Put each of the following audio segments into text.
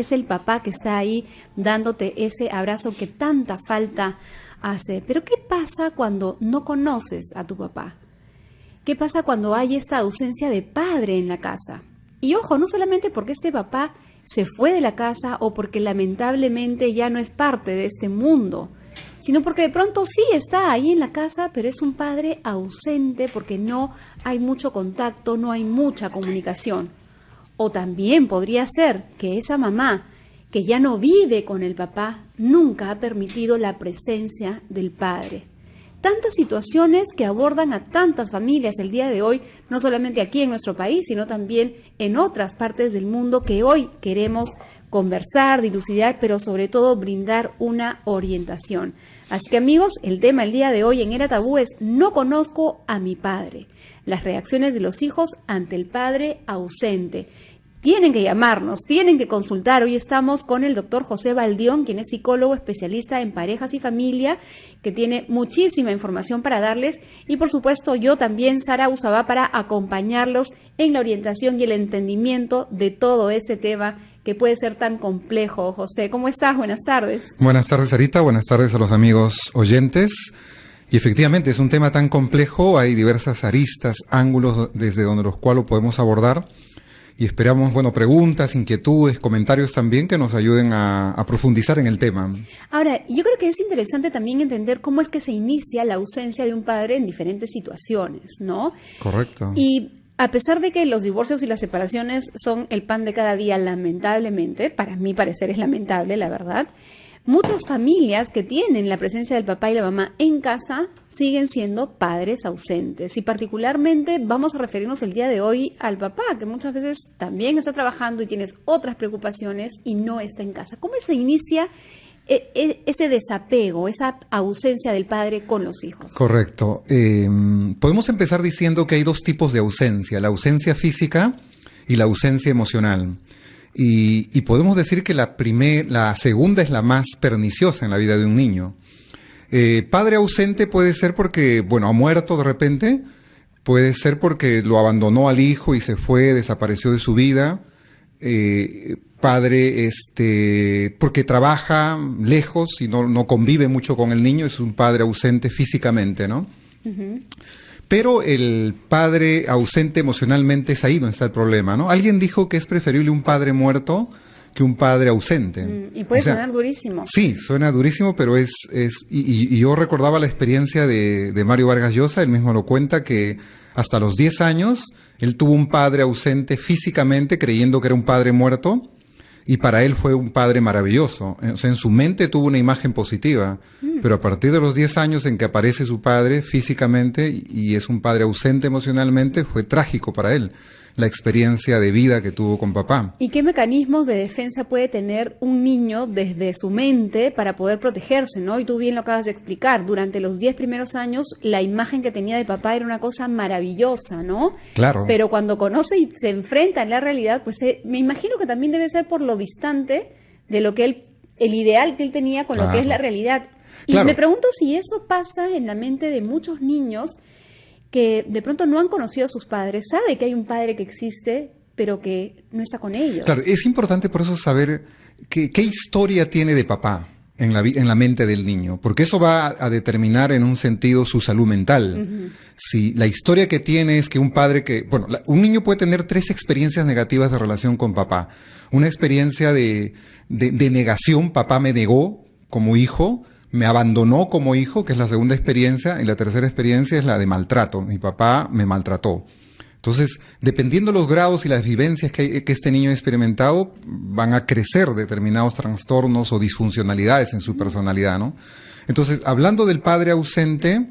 es el papá que está ahí dándote ese abrazo que tanta falta hace. Pero ¿qué pasa cuando no conoces a tu papá? ¿Qué pasa cuando hay esta ausencia de padre en la casa? Y ojo, no solamente porque este papá se fue de la casa o porque lamentablemente ya no es parte de este mundo, sino porque de pronto sí está ahí en la casa, pero es un padre ausente porque no hay mucho contacto, no hay mucha comunicación. O también podría ser que esa mamá que ya no vive con el papá nunca ha permitido la presencia del padre. Tantas situaciones que abordan a tantas familias el día de hoy, no solamente aquí en nuestro país, sino también en otras partes del mundo que hoy queremos conversar, dilucidar, pero sobre todo brindar una orientación. Así que amigos, el tema el día de hoy en Era Tabú es No conozco a mi padre. Las reacciones de los hijos ante el padre ausente. Tienen que llamarnos, tienen que consultar. Hoy estamos con el doctor José Baldión, quien es psicólogo especialista en parejas y familia, que tiene muchísima información para darles. Y por supuesto yo también, Sara Usabá, para acompañarlos en la orientación y el entendimiento de todo este tema que puede ser tan complejo. José, ¿cómo estás? Buenas tardes. Buenas tardes, Sarita. Buenas tardes a los amigos oyentes. Y efectivamente es un tema tan complejo, hay diversas aristas, ángulos desde donde los cuales lo podemos abordar. Y esperamos, preguntas, inquietudes, comentarios también que nos ayuden a profundizar en el tema. Ahora, yo creo que es interesante también entender cómo es que se inicia la ausencia de un padre en diferentes situaciones, ¿no? Correcto. Y a pesar de que los divorcios y las separaciones son el pan de cada día, lamentablemente, para mi parecer es lamentable, la verdad, muchas familias que tienen la presencia del papá y la mamá en casa siguen siendo padres ausentes. Y particularmente vamos a referirnos el día de hoy al papá, que muchas veces también está trabajando y tienes otras preocupaciones y no está en casa. ¿Cómo se inicia ese desapego, esa ausencia del padre con los hijos? Correcto. Podemos empezar diciendo que hay dos tipos de ausencia, la ausencia física y la ausencia emocional. Y podemos decir que la segunda es la más perniciosa en la vida de un niño. Padre ausente puede ser porque, ha muerto de repente, puede ser porque lo abandonó al hijo y se fue, desapareció de su vida. Padre, porque trabaja lejos y no convive mucho con el niño, es un padre ausente físicamente, ¿no? Uh-huh. Pero el padre ausente emocionalmente es ahí donde está el problema, ¿no? Alguien dijo que es preferible un padre muerto que un padre ausente. Y puede sonar durísimo. Sí, suena durísimo, pero y yo recordaba la experiencia de Mario Vargas Llosa, él mismo lo cuenta, que hasta los 10 años él tuvo un padre ausente físicamente, creyendo que era un padre muerto, y para él fue un padre maravilloso. O sea, en su mente tuvo una imagen positiva, pero a partir de los 10 años en que aparece su padre físicamente y es un padre ausente emocionalmente, fue trágico para él la experiencia de vida que tuvo con papá. ¿Y qué mecanismos de defensa puede tener un niño desde su mente para poder protegerse, ¿no? Y tú bien lo acabas de explicar, durante los 10 primeros años la imagen que tenía de papá era una cosa maravillosa, ¿no? Claro. Pero cuando conoce y se enfrenta en la realidad, pues me imagino que también debe ser por lo distante de lo que el ideal que él tenía con lo que es la realidad. Y me pregunto si eso pasa en la mente de muchos niños que de pronto no han conocido a sus padres, sabe que hay un padre que existe, pero que no está con ellos. Claro, es importante por eso saber qué historia tiene de papá en la mente del niño, porque eso va a determinar en un sentido su salud mental. Uh-huh. Si la historia que tiene es que un padre un niño puede tener 3 experiencias negativas de relación con papá. Una experiencia de negación, papá me negó como hijo, me abandonó como hijo, que es la segunda experiencia, y la tercera experiencia es la de maltrato. Mi papá me maltrató. Entonces, dependiendo de los grados y las vivencias que este niño ha experimentado, van a crecer determinados trastornos o disfuncionalidades en su personalidad, ¿no? Entonces, hablando del padre ausente,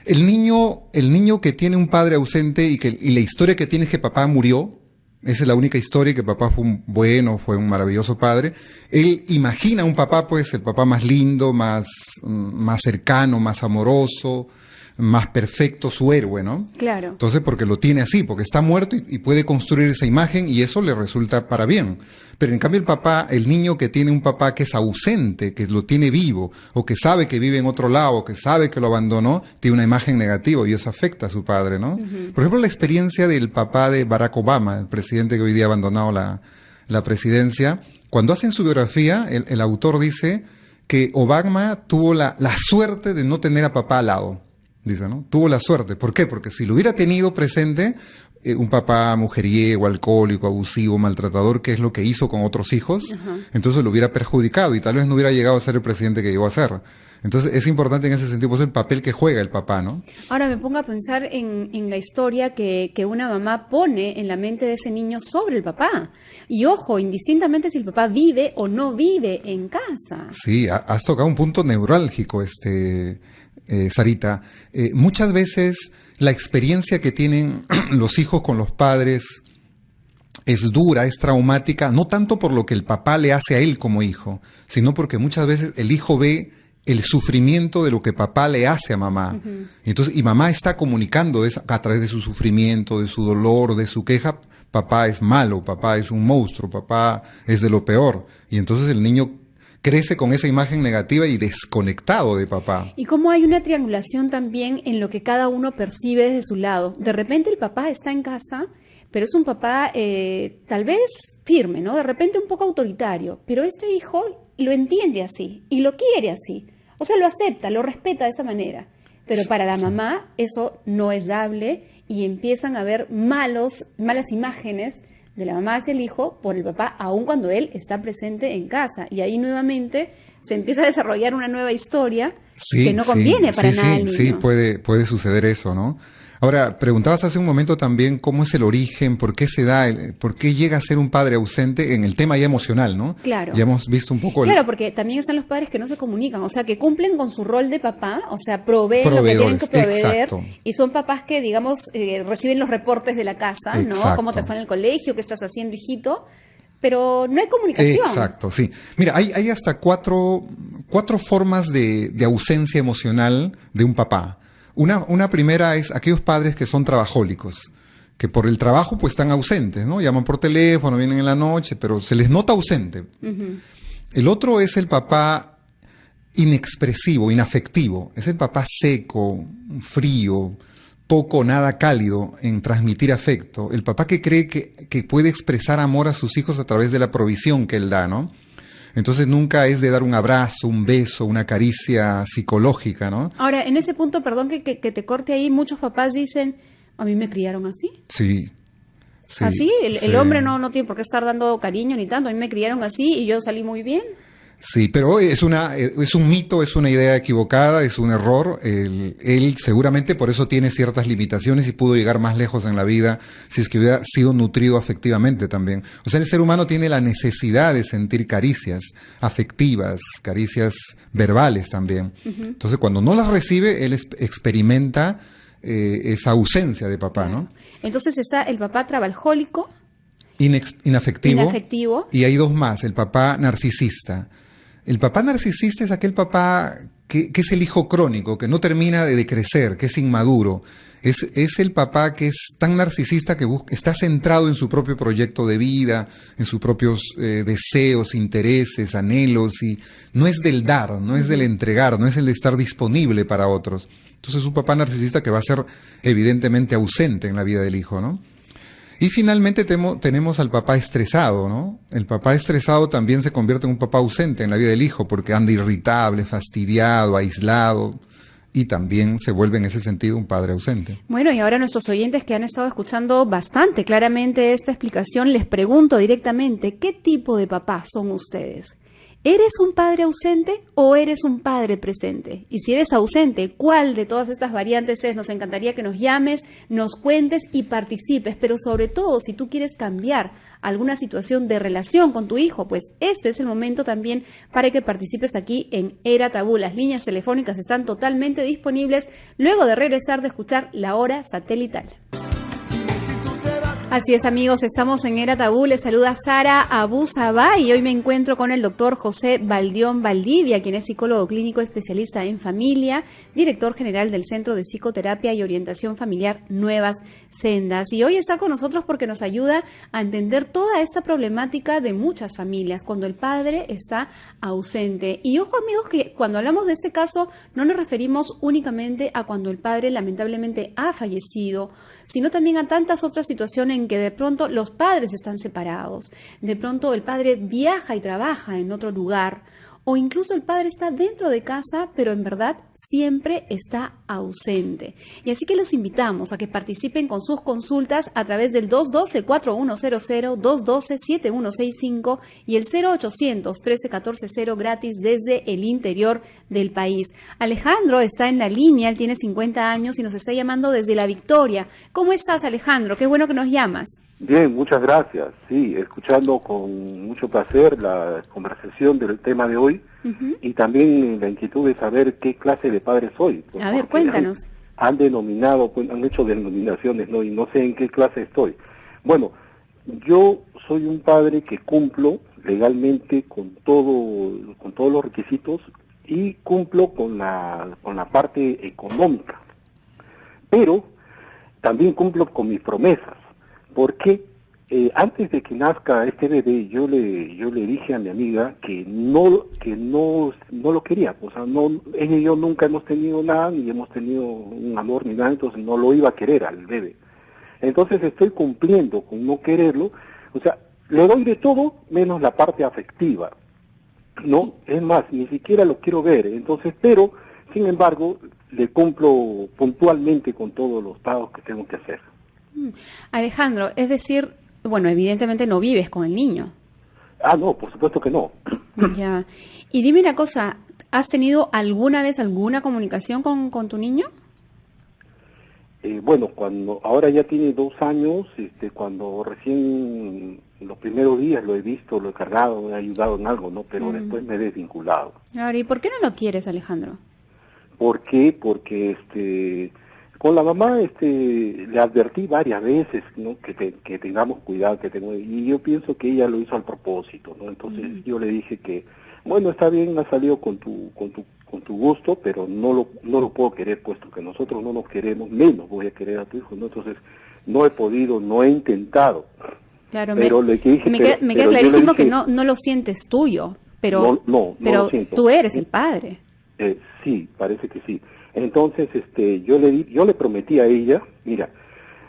el niño que tiene un padre ausente y la historia que tiene es que papá murió, esa es la única historia, que papá fue un maravilloso padre. Él imagina un papá, pues, el papá más lindo, más cercano, más amoroso, más perfecto, su héroe, ¿no? Claro. Entonces, porque lo tiene así, porque está muerto y puede construir esa imagen y eso le resulta para bien. Pero en cambio el niño que tiene un papá que es ausente, que lo tiene vivo, o que sabe que vive en otro lado, o que sabe que lo abandonó, tiene una imagen negativa y eso afecta a su padre, ¿no? Uh-huh. Por ejemplo, la experiencia del papá de Barack Obama, el presidente que hoy día ha abandonado la presidencia, cuando hacen su biografía, el autor dice que Obama tuvo la suerte de no tener a papá al lado. Dice, ¿no? Tuvo la suerte. ¿Por qué? Porque si lo hubiera tenido presente, un papá mujeriego, alcohólico, abusivo, maltratador, que es lo que hizo con otros hijos, entonces lo hubiera perjudicado y tal vez no hubiera llegado a ser el presidente que llegó a ser. Entonces es importante en ese sentido, pues, el papel que juega el papá, ¿no? Ahora me pongo a pensar en la historia que una mamá pone en la mente de ese niño sobre el papá. Y ojo, indistintamente si el papá vive o no vive en casa. Sí, has tocado un punto neurálgico, Sarita. Muchas veces la experiencia que tienen los hijos con los padres es dura, es traumática, no tanto por lo que el papá le hace a él como hijo, sino porque muchas veces el hijo ve el sufrimiento de lo que papá le hace a mamá. Y mamá está comunicando a través de su sufrimiento, de su dolor, de su queja. Papá es malo, papá es un monstruo, papá es de lo peor. Y entonces el niño crece con esa imagen negativa y desconectado de papá. Y cómo hay una triangulación también en lo que cada uno percibe desde su lado. De repente el papá está en casa, pero es un papá tal vez firme, ¿no? De repente un poco autoritario, pero este hijo lo entiende así y lo quiere así. O sea, lo acepta, lo respeta de esa manera. Pero para la mamá eso no es dable y empiezan a haber malas imágenes de la mamá hacia el hijo por el papá, aun cuando él está presente en casa. Y ahí nuevamente se empieza a desarrollar una nueva historia que no conviene para nada al niño. Sí, puede suceder eso, ¿no? Ahora, preguntabas hace un momento también cómo es el origen, por qué se da, por qué llega a ser un padre ausente en el tema ya emocional, ¿no? Claro. Ya hemos visto un poco... Claro, porque también están los padres que no se comunican, o sea, que cumplen con su rol de papá, o sea, proveen lo que tienen que proveer. Exacto. Y son papás que, digamos, reciben los reportes de la casa, ¿no? Exacto. Cómo te fue en el colegio, qué estás haciendo, hijito. Pero no hay comunicación. Exacto, sí. Mira, hay hasta cuatro formas de ausencia emocional de un papá. Una primera es aquellos padres que son trabajólicos, que por el trabajo pues están ausentes, ¿no? Llaman por teléfono, vienen en la noche, pero se les nota ausente. El otro es el papá inexpresivo, inafectivo. Es el papá seco, frío, poco o nada cálido en transmitir afecto. El papá que cree que puede expresar amor a sus hijos a través de la provisión que él da, ¿no? Entonces nunca es de dar un abrazo, un beso, una caricia psicológica, ¿no? Ahora, en ese punto, perdón que te corte ahí, muchos papás dicen, a mí me criaron así. Sí. ¿Así? El hombre no tiene por qué estar dando cariño ni tanto, a mí me criaron así y yo salí muy bien. Sí, pero es un mito, es una idea equivocada, es un error. Él seguramente por eso tiene ciertas limitaciones y pudo llegar más lejos en la vida si es que hubiera sido nutrido afectivamente también. O sea, el ser humano tiene la necesidad de sentir caricias afectivas, caricias verbales también. Entonces, cuando no las recibe, él experimenta esa ausencia de papá, ¿no? Entonces está el papá trabajólico. Inafectivo. Y hay dos más, el papá narcisista. El papá narcisista es aquel papá que es el hijo crónico, que no termina de crecer, que es inmaduro. Es el papá que es tan narcisista que está centrado en su propio proyecto de vida, en sus propios deseos, intereses, anhelos, y no es del dar, no es del entregar, no es el de estar disponible para otros. Entonces es un papá narcisista que va a ser evidentemente ausente en la vida del hijo, ¿no? Y finalmente tenemos al papá estresado, ¿no? El papá estresado también se convierte en un papá ausente en la vida del hijo porque anda irritable, fastidiado, aislado y también se vuelve en ese sentido un padre ausente. Bueno, y ahora nuestros oyentes que han estado escuchando bastante claramente esta explicación, les pregunto directamente, ¿qué tipo de papá son ustedes? ¿Eres un padre ausente o eres un padre presente? Y si eres ausente, ¿cuál de todas estas variantes es? Nos encantaría que nos llames, nos cuentes y participes, pero sobre todo si tú quieres cambiar alguna situación de relación con tu hijo, pues este es el momento también para que participes aquí en Era Tabú. Las líneas telefónicas están totalmente disponibles luego de regresar de escuchar La Hora Satelital. Así es, amigos, estamos en Era Tabú. Les saluda Sara Abu Sabá y hoy me encuentro con el doctor José Baldión Valdivia, quien es psicólogo clínico especialista en familia, director general del Centro de Psicoterapia y Orientación Familiar Nuevas Sendas. Y hoy está con nosotros porque nos ayuda a entender toda esta problemática de muchas familias cuando el padre está ausente. Y ojo, amigos, que cuando hablamos de este caso no nos referimos únicamente a cuando el padre lamentablemente ha fallecido, sino también a tantas otras situaciones en que de pronto los padres están separados, de pronto el padre viaja y trabaja en otro lugar, o incluso el padre está dentro de casa, pero en verdad siempre está ausente. Y así que los invitamos a que participen con sus consultas a través del 212-4100, 212-7165 y el 0800-1314-0 gratis desde el interior del país. Alejandro está en la línea, él tiene 50 años y nos está llamando desde La Victoria. ¿Cómo estás, Alejandro? Qué bueno que nos llamas. Bien, muchas gracias. Sí, escuchando con mucho placer la conversación del tema de hoy y también la inquietud de saber qué clase de padre soy. A ver, cuéntanos. Han hecho denominaciones, ¿no? Y no sé en qué clase estoy. Bueno, yo soy un padre que cumplo legalmente con todos los requisitos y cumplo con la parte económica, pero también cumplo con mis promesas. Porque antes de que nazca este bebé, yo le dije a mi amiga que no lo quería, o sea, ella y yo nunca hemos tenido nada, ni hemos tenido un amor ni nada, entonces no lo iba a querer al bebé. Entonces estoy cumpliendo con no quererlo, o sea, le doy de todo menos la parte afectiva, ¿no? Es más, ni siquiera lo quiero ver, entonces, pero, sin embargo, le cumplo puntualmente con todos los pagos que tengo que hacer. Alejandro, es decir, bueno, evidentemente no vives con el niño. Ah, no, por supuesto que no. Ya. Y dime una cosa, ¿has tenido alguna vez alguna comunicación con tu niño? Bueno, ahora ya tiene 2 años, cuando recién los primeros días lo he visto, lo he cargado, me ha ayudado en algo, ¿no? Pero después me he desvinculado. Claro, ¿y por qué no lo quieres, Alejandro? ¿Por qué? Porque con la mamá le advertí varias veces, ¿no? que tengamos cuidado, y yo pienso que ella lo hizo al propósito, ¿no? Entonces yo le dije que, bueno, está bien, ha salido con tu gusto, pero no lo puedo querer, puesto que nosotros no nos queremos, menos voy a querer a tu hijo, ¿no? Entonces no he podido, no he intentado. Claro, pero me queda clarísimo que no lo sientes tuyo, pero lo siento. Tú eres el padre. Sí, parece que sí. Entonces, yo le prometí a ella, mira,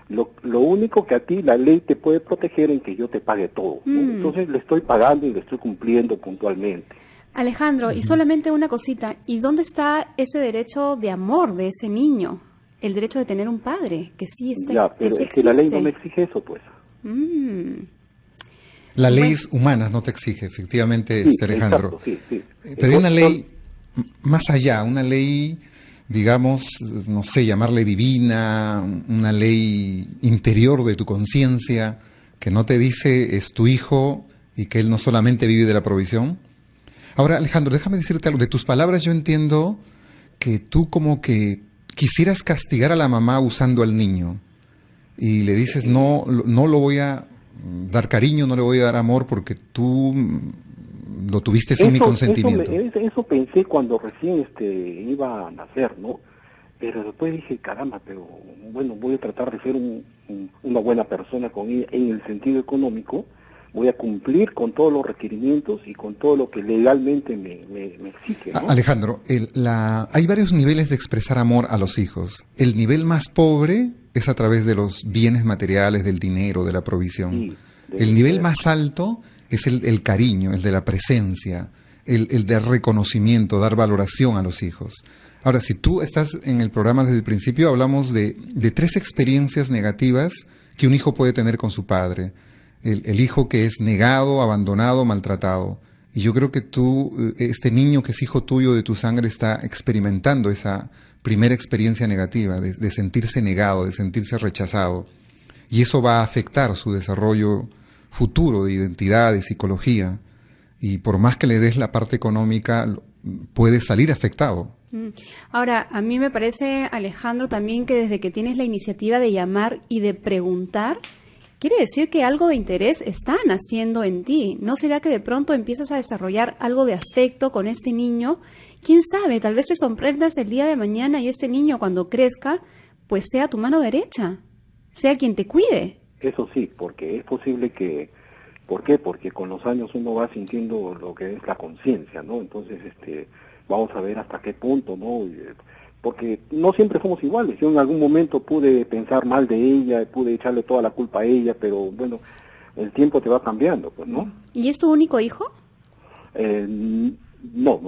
lo único que a ti la ley te puede proteger en que yo te pague todo, ¿no? Entonces le estoy pagando y le estoy cumpliendo puntualmente. Alejandro, y solamente una cosita, ¿y dónde está ese derecho de amor de ese niño? El derecho de tener un padre, que sí está. Ya, pero es que la ley no me exige eso, pues. Las leyes humanas no te exige, efectivamente, sí, Alejandro. Exacto, sí. Pero hay una ley más allá, una ley, digamos, no sé, llamarle divina, una ley interior de tu conciencia, que no te dice es tu hijo y que él no solamente vive de la provisión. Ahora, Alejandro, déjame decirte algo. De tus palabras yo entiendo que tú como que quisieras castigar a la mamá usando al niño y le dices no lo voy a dar cariño, no le voy a dar amor porque tú lo tuviste sin mi consentimiento. Eso pensé cuando recién iba a nacer, ¿no? Pero después dije, caramba, pero bueno, voy a tratar de ser una buena persona con ella en el sentido económico, voy a cumplir con todos los requerimientos y con todo lo que legalmente me exige, ¿no? Alejandro, hay varios niveles de expresar amor a los hijos. El nivel más pobre es a través de los bienes materiales, del dinero, de la provisión. Sí, el nivel más alto es el cariño, el de la presencia, el de reconocimiento, dar valoración a los hijos. Ahora, si tú estás en el programa desde el principio, hablamos de 3 experiencias negativas que un hijo puede tener con su padre. El hijo que es negado, abandonado, maltratado. Y yo creo que tú, este niño que es hijo tuyo de tu sangre, está experimentando esa primera experiencia negativa, de sentirse negado, de sentirse rechazado. Y eso va a afectar su desarrollo futuro de identidad, de psicología. Y por más que le des la parte económica, puede salir afectado. Ahora, a mí me parece, Alejandro, también que desde que tienes la iniciativa de llamar y de preguntar, quiere decir que algo de interés está naciendo en ti. ¿No será que de pronto empiezas a desarrollar algo de afecto con este niño? ¿Quién sabe? Tal vez te sorprendas el día de mañana y este niño cuando crezca, pues sea tu mano derecha, sea quien te cuide. Eso sí, porque es posible que... ¿Por qué? Porque con los años uno va sintiendo lo que es la conciencia, ¿no? Entonces, vamos a ver hasta qué punto, ¿no? porque no siempre somos iguales. Yo en algún momento pude pensar mal de ella, pude echarle toda la culpa a ella, pero bueno, el tiempo te va cambiando, pues, ¿no? ¿Y es tu único hijo? No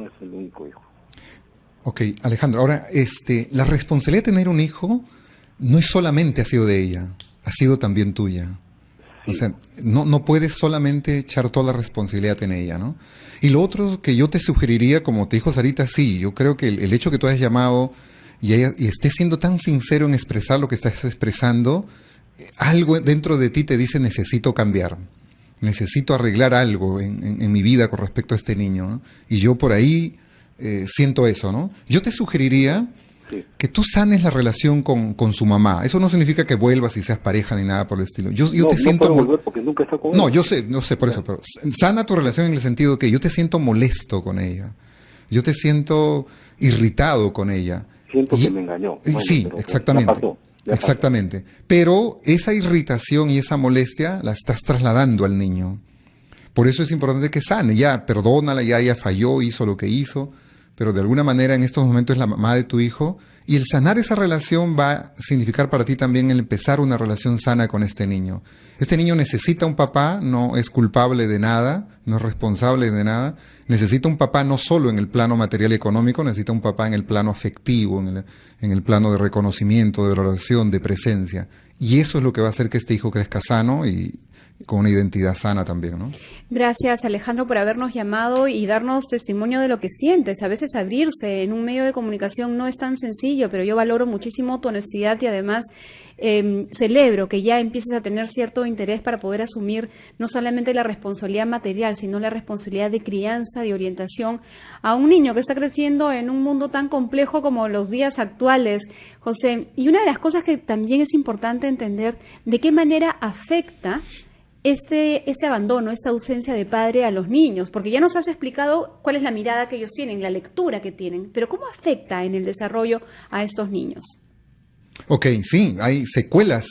es el único hijo. Ok, Alejandro, ahora, la responsabilidad de tener un hijo no es solamente ha sido de ella, ha sido también tuya. Sí. O sea, no puedes solamente echar toda la responsabilidad en ella, ¿no? Y lo otro que yo te sugeriría, como te dijo Sarita, sí, yo creo que el hecho que tú hayas llamado y estés siendo tan sincero en expresar lo que estás expresando, algo dentro de ti te dice necesito cambiar, necesito arreglar algo en mi vida con respecto a este niño, ¿no? Y yo por ahí siento eso, ¿no? Yo te sugeriría que tú sanes la relación con su mamá. Eso no significa que vuelvas y seas pareja ni nada por el estilo. Yo te siento... No puedo volver porque nunca está con ella. No, yo sé por eso, pero sana tu relación en el sentido que yo te siento molesto con ella. Yo te siento irritado con ella. Siento que me engañó. Bueno, sí, exactamente. Exactamente. Pero esa irritación y esa molestia la estás trasladando al niño. Por eso es importante que sane. Ya, perdónala, ya ella falló, hizo lo que hizo, pero de alguna manera en estos momentos es la mamá de tu hijo, y el sanar esa relación va a significar para ti también el empezar una relación sana con este niño. Este niño necesita un papá, no es culpable de nada, no es responsable de nada, necesita un papá no solo en el plano material y económico, necesita un papá en el plano afectivo, en el plano de reconocimiento, de relación, de presencia, y eso es lo que va a hacer que este hijo crezca sano y con una identidad sana también, ¿no? Gracias, Alejandro, por habernos llamado y darnos testimonio de lo que sientes. A veces abrirse en un medio de comunicación no es tan sencillo, pero yo valoro muchísimo tu honestidad y además celebro que ya empieces a tener cierto interés para poder asumir no solamente la responsabilidad material, sino la responsabilidad de crianza, de orientación a un niño que está creciendo en un mundo tan complejo como los días actuales, José. Y una de las cosas que también es importante entender, de qué manera afecta este abandono, esta ausencia de padre a los niños, porque ya nos has explicado cuál es la mirada que ellos tienen, la lectura que tienen, pero ¿cómo afecta en el desarrollo a estos niños? Ok, sí, hay secuelas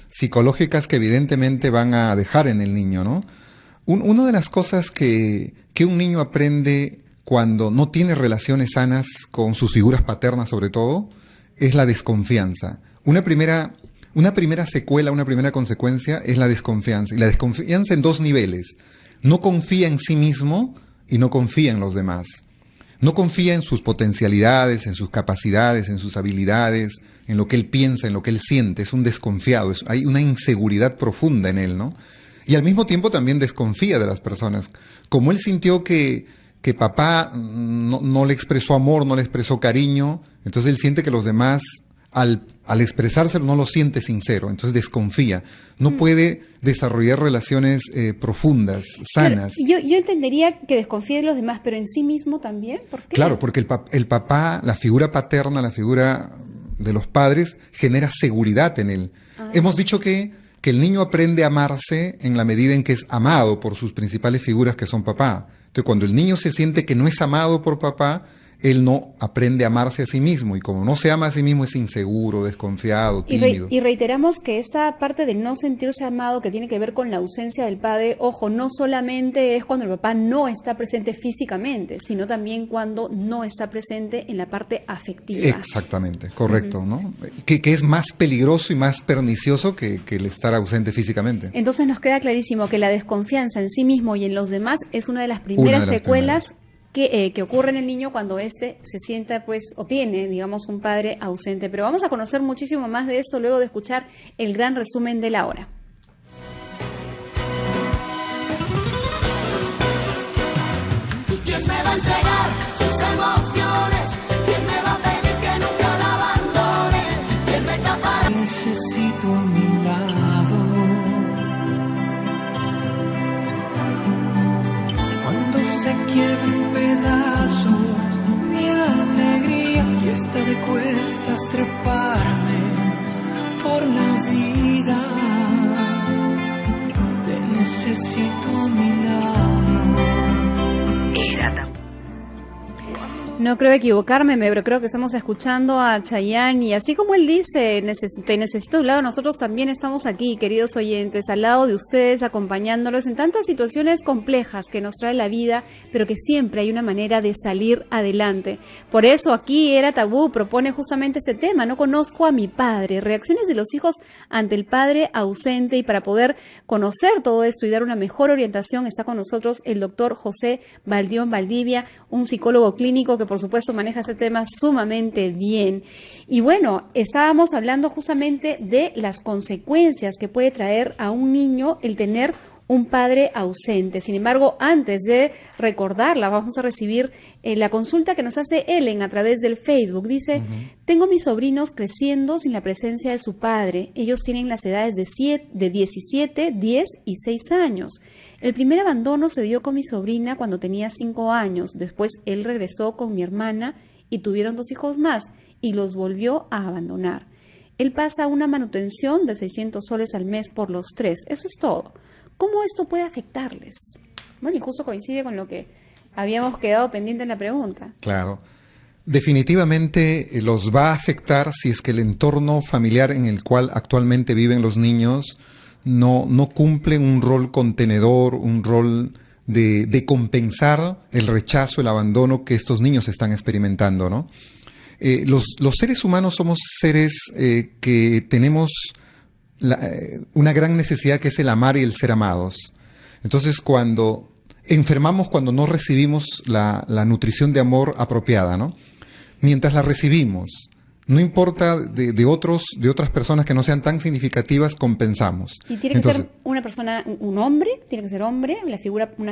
psicológicas que evidentemente van a dejar en el niño, ¿no? Una de las cosas que un niño aprende cuando no tiene relaciones sanas con sus figuras paternas sobre todo, es la desconfianza. Una primera secuela, una primera consecuencia es la desconfianza. Y la desconfianza en dos niveles. No confía en sí mismo y no confía en los demás. No confía en sus potencialidades, en sus capacidades, en sus habilidades, en lo que él piensa, en lo que él siente. Es un desconfiado, hay una inseguridad profunda en él, ¿no? Y al mismo tiempo también desconfía de las personas. Como él sintió que papá no le expresó amor, no le expresó cariño, entonces él siente que los demás, al expresárselo, no lo siente sincero, entonces desconfía. No puede desarrollar relaciones profundas, sanas. Pero yo entendería que desconfíe de los demás, pero en sí mismo también. ¿Por qué? Claro, porque el papá, la figura paterna, la figura de los padres, genera seguridad en él. Hemos dicho que el niño aprende a amarse en la medida en que es amado por sus principales figuras, que son papá. Entonces, cuando el niño se siente que no es amado por papá, él no aprende a amarse a sí mismo, y como no se ama a sí mismo es inseguro, desconfiado, tímido. Y reiteramos que esta parte de no sentirse amado, que tiene que ver con la ausencia del padre, ojo, no solamente es cuando el papá no está presente físicamente, sino también cuando no está presente en la parte afectiva. Exactamente, correcto, ¿no? Que es más peligroso y más pernicioso que el estar ausente físicamente. Entonces nos queda clarísimo que la desconfianza en sí mismo y en los demás es una de las primeras secuelas que ocurre en el niño cuando éste se sienta, pues, o tiene, digamos, un padre ausente. Pero vamos a conocer muchísimo más de esto luego de escuchar el gran resumen de la hora. ¿Quién me va a entregar sus emociones? ¿Quién me va a pedir que nunca la abandone? ¿Quién me tapará? Necesito a mi lado. Cuando se quiebren pedazos mi alegría y está de cuestas treparme por la vida, te necesito a mi lado. No creo equivocarme, pero creo que estamos escuchando a Chayanne y así como él dice, te necesito a un lado, nosotros también estamos aquí, queridos oyentes, al lado de ustedes, acompañándolos en tantas situaciones complejas que nos trae la vida, pero que siempre hay una manera de salir adelante. Por eso aquí Era Tabú propone justamente este tema, no conozco a mi padre, reacciones de los hijos ante el padre ausente, y para poder conocer todo esto y dar una mejor orientación está con nosotros el doctor José Baldión Valdivia, un psicólogo clínico que por supuesto maneja este tema sumamente bien. Y bueno, estábamos hablando justamente de las consecuencias que puede traer a un niño el tener un padre ausente. Sin embargo, antes de recordarla, vamos a recibir la consulta que nos hace Ellen a través del Facebook. Dice, tengo mis sobrinos creciendo sin la presencia de su padre. Ellos tienen las edades de 17, 10 y 6 años. El primer abandono se dio con mi sobrina cuando tenía 5 años. Después él regresó con mi hermana y tuvieron 2 hijos más y los volvió a abandonar. Él pasa una manutención de 600 soles al mes por los 3. Eso es todo. ¿Cómo esto puede afectarles? Bueno, y justo coincide con lo que habíamos quedado pendiente en la pregunta. Claro. Definitivamente los va a afectar si es que el entorno familiar en el cual actualmente viven los niños no cumplen un rol contenedor, un rol de compensar el rechazo, el abandono que estos niños están experimentando, ¿no? Los seres humanos somos seres que tenemos una gran necesidad, que es el amar y el ser amados. Entonces, cuando enfermamos, cuando no recibimos la nutrición de amor apropiada, ¿no? Mientras la recibimos, no importa de otras personas que no sean tan significativas, compensamos. ¿Y tiene que ser una persona, un hombre? ¿Tiene que ser hombre? ¿Una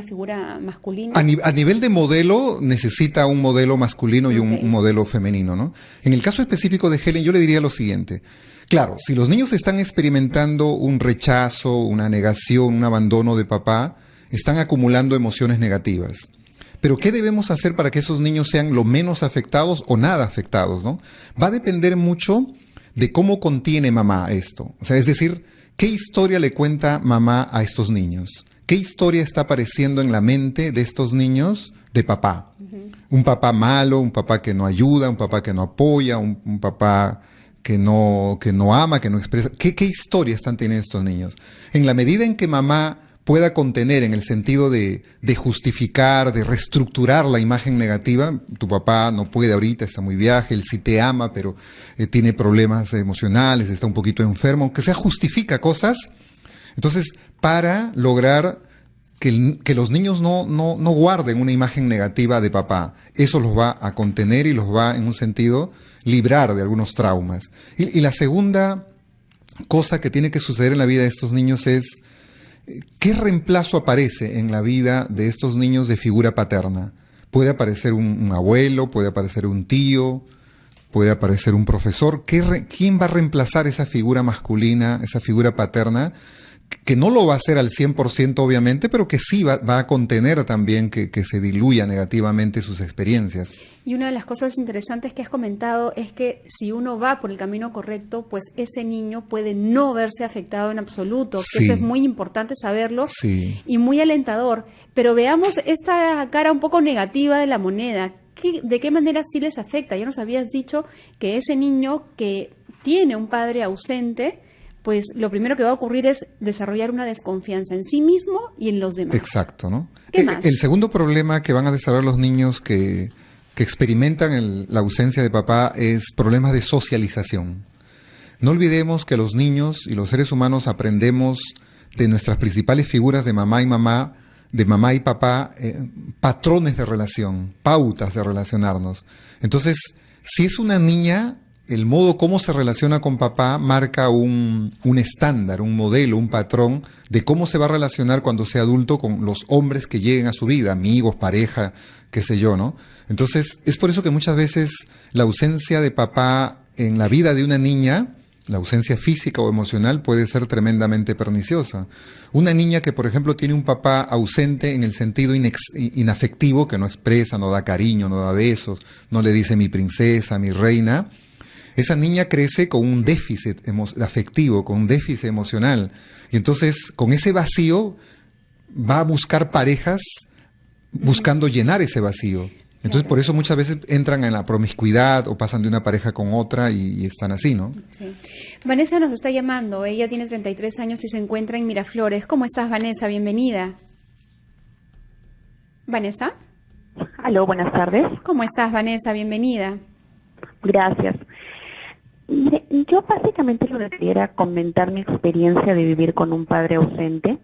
figura masculina? A nivel de modelo, necesita un modelo masculino y un modelo femenino, ¿no? En el caso específico de Helen, yo le diría lo siguiente. Claro, si los niños están experimentando un rechazo, una negación, un abandono de papá, están acumulando emociones negativas. Pero ¿qué debemos hacer para que esos niños sean lo menos afectados o nada afectados, ¿no? Va a depender mucho de cómo contiene mamá esto. O sea, es decir, ¿qué historia le cuenta mamá a estos niños? ¿Qué historia está apareciendo en la mente de estos niños de papá? Un papá malo, un papá que no ayuda, un papá que no apoya, un papá que no ama, que no expresa. ¿Qué historia están teniendo estos niños? En la medida en que mamá pueda contener, en el sentido de justificar, de reestructurar la imagen negativa, tu papá no puede ahorita, está muy viaje, él sí te ama, pero tiene problemas emocionales, está un poquito enfermo, aunque sea justifica cosas. Entonces, para lograr que los niños no guarden una imagen negativa de papá, eso los va a contener y los va, en un sentido, librar de algunos traumas. Y la segunda cosa que tiene que suceder en la vida de estos niños es, ¿qué reemplazo aparece en la vida de estos niños de figura paterna? Puede aparecer un abuelo, puede aparecer un tío, puede aparecer un profesor. ¿Quién va a reemplazar esa figura masculina, esa figura paterna? Que no lo va a hacer al 100% obviamente, pero que sí va a contener también que se diluya negativamente sus experiencias. Y una de las cosas interesantes que has comentado es que si uno va por el camino correcto, pues ese niño puede no verse afectado en absoluto. Sí. Eso es muy importante saberlo, Sí. Y muy alentador. Pero veamos esta cara un poco negativa de la moneda. ¿De qué manera sí les afecta? Ya nos habías dicho que ese niño que tiene un padre ausente, pues lo primero que va a ocurrir es desarrollar una desconfianza en sí mismo y en los demás. Exacto, ¿no? ¿Qué más? El segundo problema que van a desarrollar los niños que experimentan la ausencia de papá es problemas de socialización. No olvidemos que los niños y los seres humanos aprendemos de nuestras principales figuras de mamá y papá, patrones de relación, pautas de relacionarnos. Entonces, si es una niña, el modo como se relaciona con papá marca un estándar, un modelo, un patrón de cómo se va a relacionar cuando sea adulto con los hombres que lleguen a su vida, amigos, pareja, qué sé yo, ¿no? Entonces, es por eso que muchas veces la ausencia de papá en la vida de una niña, la ausencia física o emocional, puede ser tremendamente perniciosa. Una niña que, por ejemplo, tiene un papá ausente en el sentido inafectivo, que no expresa, no da cariño, no da besos, no le dice mi princesa, mi reina, esa niña crece con un déficit afectivo, con un déficit emocional. Y entonces, con ese vacío, va a buscar parejas buscando llenar ese vacío. Entonces, Claro. por eso muchas veces entran en la promiscuidad o pasan de una pareja con otra y están así, ¿no? Sí. Vanessa nos está llamando, ella tiene 33 años y se encuentra en Miraflores. ¿Cómo estás, Vanessa? Bienvenida. ¿Vanessa? Aló, buenas tardes. ¿Cómo estás, Vanessa? Bienvenida. Gracias. Mire, yo básicamente lo que quería era comentar mi experiencia de vivir con un padre ausente.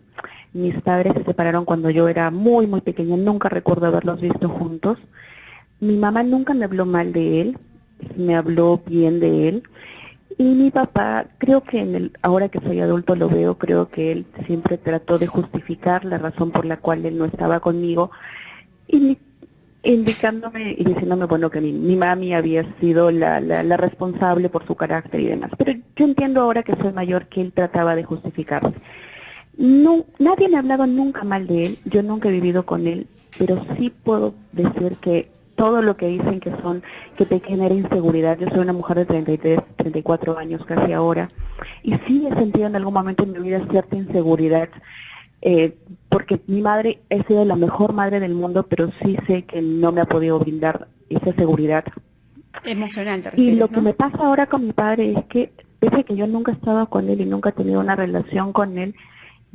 Mis padres se separaron cuando yo era muy, muy pequeña. Nunca recuerdo haberlos visto juntos. Mi mamá nunca me habló mal de él, me habló bien de él. Y mi papá, creo que ahora que soy adulto lo veo, creo que él siempre trató de justificar la razón por la cual él no estaba conmigo. Y indicándome y diciéndome, bueno, que mi mami había sido la responsable por su carácter y demás. Pero yo entiendo ahora que soy mayor que él trataba de justificarse. No, nadie me ha hablado nunca mal de él, yo nunca he vivido con él, pero sí puedo decir que todo lo que dicen que te genera inseguridad. Yo soy una mujer de 33, 34 años casi ahora, y sí he sentido en algún momento en mi vida cierta inseguridad, porque mi madre ha sido la mejor madre del mundo, pero sí sé que no me ha podido brindar esa seguridad. Emocional, te refieres, Y lo ¿no? que me pasa ahora con mi padre es que, pese a que yo nunca he estado con él y nunca he tenido una relación con él,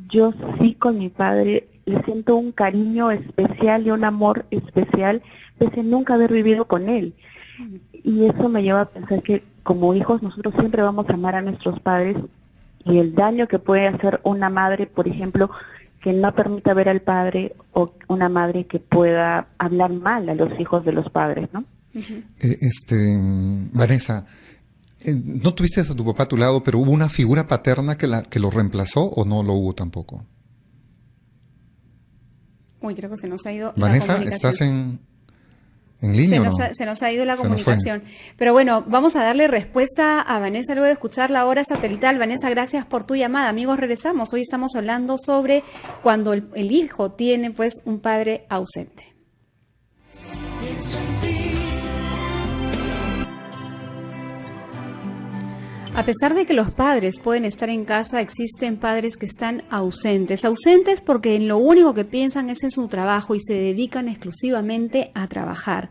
yo sí con mi padre le siento un cariño especial y un amor especial, pese a nunca haber vivido con él. Y eso me lleva a pensar que como hijos nosotros siempre vamos a amar a nuestros padres, y el daño que puede hacer una madre, por ejemplo, que no permita ver al padre, o una madre que pueda hablar mal a los hijos de los padres, ¿no? Vanessa, ¿no tuviste a tu papá a tu lado, pero hubo una figura paterna que lo reemplazó o no lo hubo tampoco? Uy, creo que se nos ha ido la Vanessa, comunicación. ¿estás en línea o no? Se nos ha ido la Se nos fue. comunicación. Pero bueno, vamos a darle respuesta a Vanessa luego de escuchar la hora satelital. Vanessa, gracias por tu llamada. Amigos, regresamos. Hoy estamos hablando sobre cuando el hijo tiene pues un padre ausente. A pesar de que los padres pueden estar en casa, existen padres que están ausentes. Ausentes porque en lo único que piensan es en su trabajo y se dedican exclusivamente a trabajar.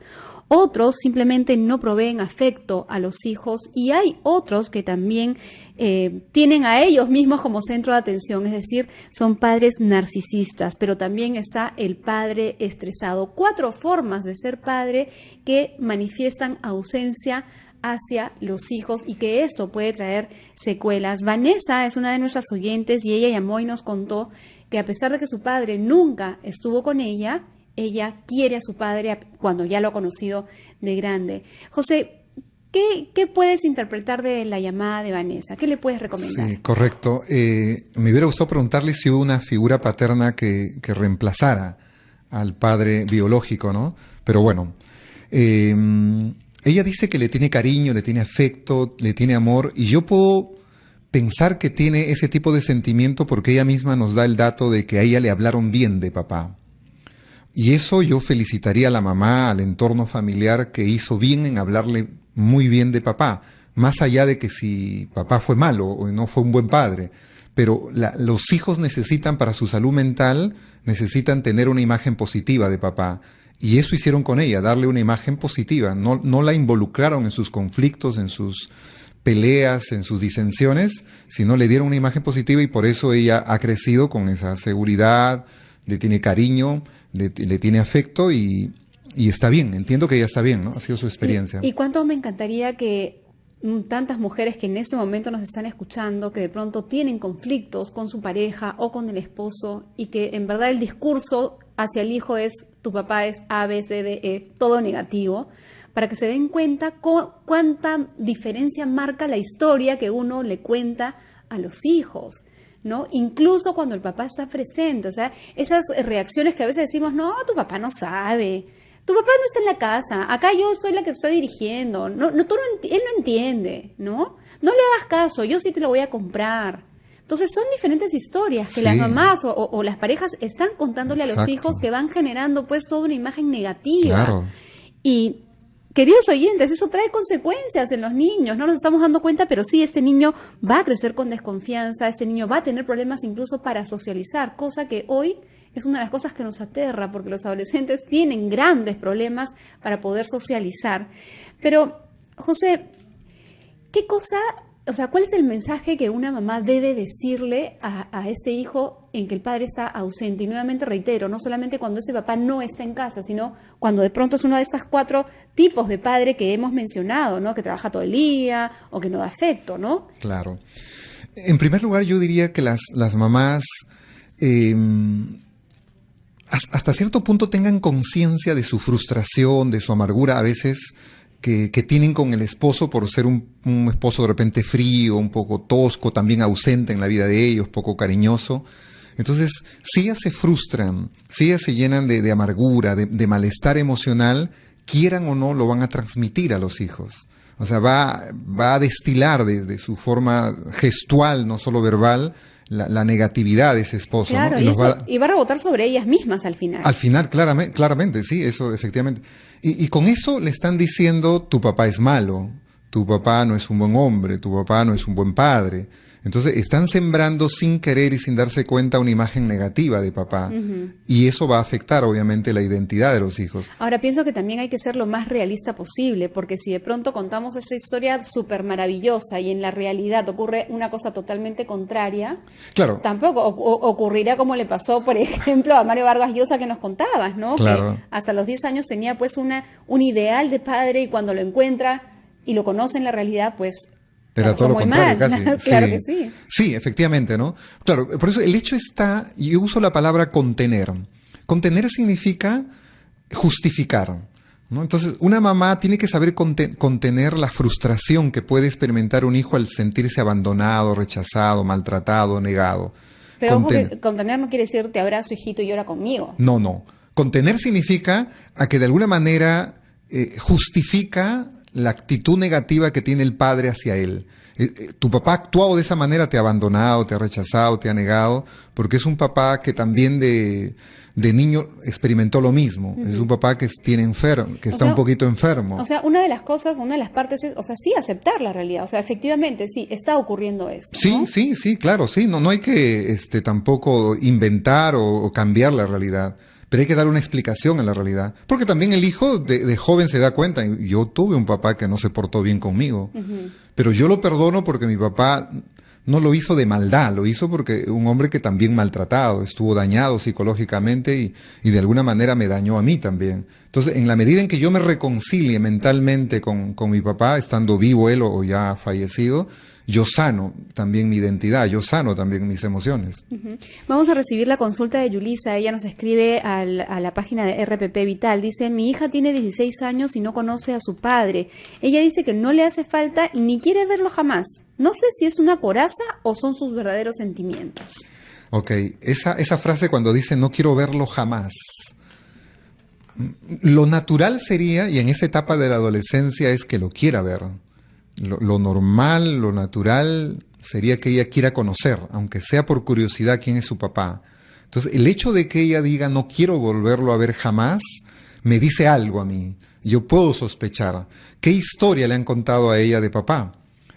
Otros simplemente no proveen afecto a los hijos, y hay otros que también tienen a ellos mismos como centro de atención, es decir, son padres narcisistas. Pero también está el padre estresado. 4 formas de ser padre que manifiestan ausencia hacia los hijos y que esto puede traer secuelas. Vanessa es una de nuestras oyentes y ella llamó y nos contó que a pesar de que su padre nunca estuvo con ella quiere a su padre cuando ya lo ha conocido de grande. José, ¿qué puedes interpretar de la llamada de Vanessa? ¿Qué le puedes recomendar? Sí, correcto. Me hubiera gustado preguntarle si hubo una figura paterna que reemplazara al padre biológico, ¿no? Pero bueno, ella dice que le tiene cariño, le tiene afecto, le tiene amor, y yo puedo pensar que tiene ese tipo de sentimiento porque ella misma nos da el dato de que a ella le hablaron bien de papá. Y eso yo felicitaría a la mamá, al entorno familiar, que hizo bien en hablarle muy bien de papá, más allá de que si papá fue malo o no fue un buen padre. Pero los hijos necesitan, para su salud mental, necesitan tener una imagen positiva de papá. Y eso hicieron con ella, darle una imagen positiva. No la involucraron en sus conflictos, en sus peleas, en sus disensiones, sino le dieron una imagen positiva, y por eso ella ha crecido con esa seguridad, le tiene cariño, le tiene afecto y está bien. Entiendo que ella está bien, ¿no? Ha sido su experiencia. Y cuánto me encantaría que tantas mujeres que en este momento nos están escuchando, que de pronto tienen conflictos con su pareja o con el esposo, y que en verdad el discurso hacia el hijo es: tu papá es A, B, C, D, E, todo negativo, para que se den cuenta cuánta diferencia marca la historia que uno le cuenta a los hijos, ¿no? Incluso cuando el papá está presente. O sea, esas reacciones que a veces decimos: no, tu papá no sabe, tu papá no está en la casa, acá yo soy la que te está dirigiendo, él no entiende, ¿no? No le hagas caso, yo sí te lo voy a comprar. Entonces son diferentes historias que Sí. las mamás o las parejas están contándole a los Exacto. hijos, que van generando pues toda una imagen negativa. Claro. Y queridos oyentes, eso trae consecuencias en los niños, no nos estamos dando cuenta, pero sí, este niño va a crecer con desconfianza, este niño va a tener problemas incluso para socializar, cosa que hoy es una de las cosas que nos aterra, porque los adolescentes tienen grandes problemas para poder socializar. Pero, José, ¿qué cosa, o sea, cuál es el mensaje que una mamá debe decirle a este hijo en que el padre está ausente? Y nuevamente reitero, no solamente cuando ese papá no está en casa, sino cuando de pronto es uno de estos 4 tipos de padre que hemos mencionado, ¿no? Que trabaja todo el día o que no da afecto, ¿no? Claro. En primer lugar, yo diría que las mamás hasta cierto punto tengan conciencia de su frustración, de su amargura a veces que tienen con el esposo por ser un esposo de repente frío, un poco tosco, también ausente en la vida de ellos, poco cariñoso. Entonces, si ellas se frustran, si ellas se llenan de amargura, de malestar emocional, quieran o no, lo van a transmitir a los hijos. O sea, va a destilar desde su forma gestual, no solo verbal, la negatividad de ese esposo. Claro, ¿no? Y va a rebotar sobre ellas mismas al final. Al final, claramente, sí, eso efectivamente. Y con eso le están diciendo, tu papá es malo, tu papá no es un buen hombre, tu papá no es un buen padre. Entonces están sembrando sin querer y sin darse cuenta una imagen negativa de papá. Uh-huh. Y eso va a afectar obviamente la identidad de los hijos. Ahora pienso que también hay que ser lo más realista posible, porque si de pronto contamos esa historia súper maravillosa y en la realidad ocurre una cosa totalmente contraria, claro, tampoco ocurrirá como le pasó, por ejemplo, a Mario Vargas Llosa que nos contabas, ¿no? Claro. Que hasta los 10 años tenía pues un ideal de padre y cuando lo encuentra y lo conoce en la realidad, pues era todo lo contrario, casi. Claro que sí. Sí, efectivamente, ¿no? Claro, por eso el hecho está, yo uso la palabra contener. Contener significa justificar, ¿no? Entonces, una mamá tiene que saber contener la frustración que puede experimentar un hijo al sentirse abandonado, rechazado, maltratado, negado. Pero ojo que contener no quiere decir te abrazo, hijito, y llora conmigo. No. Contener significa a que de alguna manera justifica la actitud negativa que tiene el padre hacia él. Tu papá ha actuado de esa manera, te ha abandonado, te ha rechazado, te ha negado, porque es un papá que también de niño experimentó lo mismo. Uh-huh. Es un papá que está un poquito enfermo. O sea, una de las partes es, o sea, sí aceptar la realidad. O sea, efectivamente, sí, está ocurriendo eso, ¿no? Sí, claro, sí. No hay que tampoco inventar o cambiar la realidad. Pero hay que dar una explicación a la realidad. Porque también el hijo de joven se da cuenta. Yo tuve un papá que no se portó bien conmigo. Uh-huh. Pero yo lo perdono porque mi papá no lo hizo de maldad. Lo hizo porque un hombre que también maltratado, estuvo dañado psicológicamente y de alguna manera me dañó a mí también. Entonces, en la medida en que yo me reconcilie mentalmente con mi papá, estando vivo él o ya fallecido, yo sano también mi identidad, yo sano también mis emociones. Uh-huh. Vamos a recibir la consulta de Yulisa. Ella nos escribe a la página de RPP Vital. Dice, mi hija tiene 16 años y no conoce a su padre. Ella dice que no le hace falta y ni quiere verlo jamás. No sé si es una coraza o son sus verdaderos sentimientos. Ok, esa frase cuando dice no quiero verlo jamás. Lo natural sería, y en esa etapa de la adolescencia, es que lo quiera ver. Lo normal, lo natural sería que ella quiera conocer, aunque sea por curiosidad, quién es su papá. Entonces, el hecho de que ella diga no quiero volverlo a ver jamás, me dice algo a mí. Yo puedo sospechar. ¿Qué historia le han contado a ella de papá?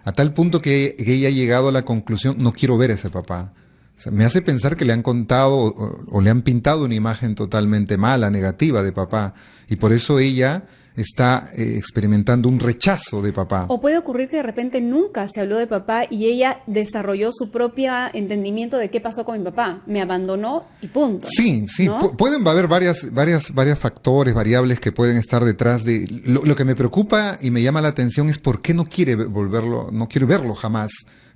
A tal punto que ella ha llegado a la conclusión, no quiero ver a ese papá. O sea, me hace pensar que le han contado o le han pintado una imagen totalmente mala, negativa de papá. Y por eso ella está experimentando un rechazo de papá. O puede ocurrir que de repente nunca se habló de papá y ella desarrolló su propio entendimiento de qué pasó con mi papá. Me abandonó y punto. Sí, ¿no? Pueden haber varios factores, variables que pueden estar detrás de... Lo que me preocupa y me llama la atención es por qué no quiere verlo jamás.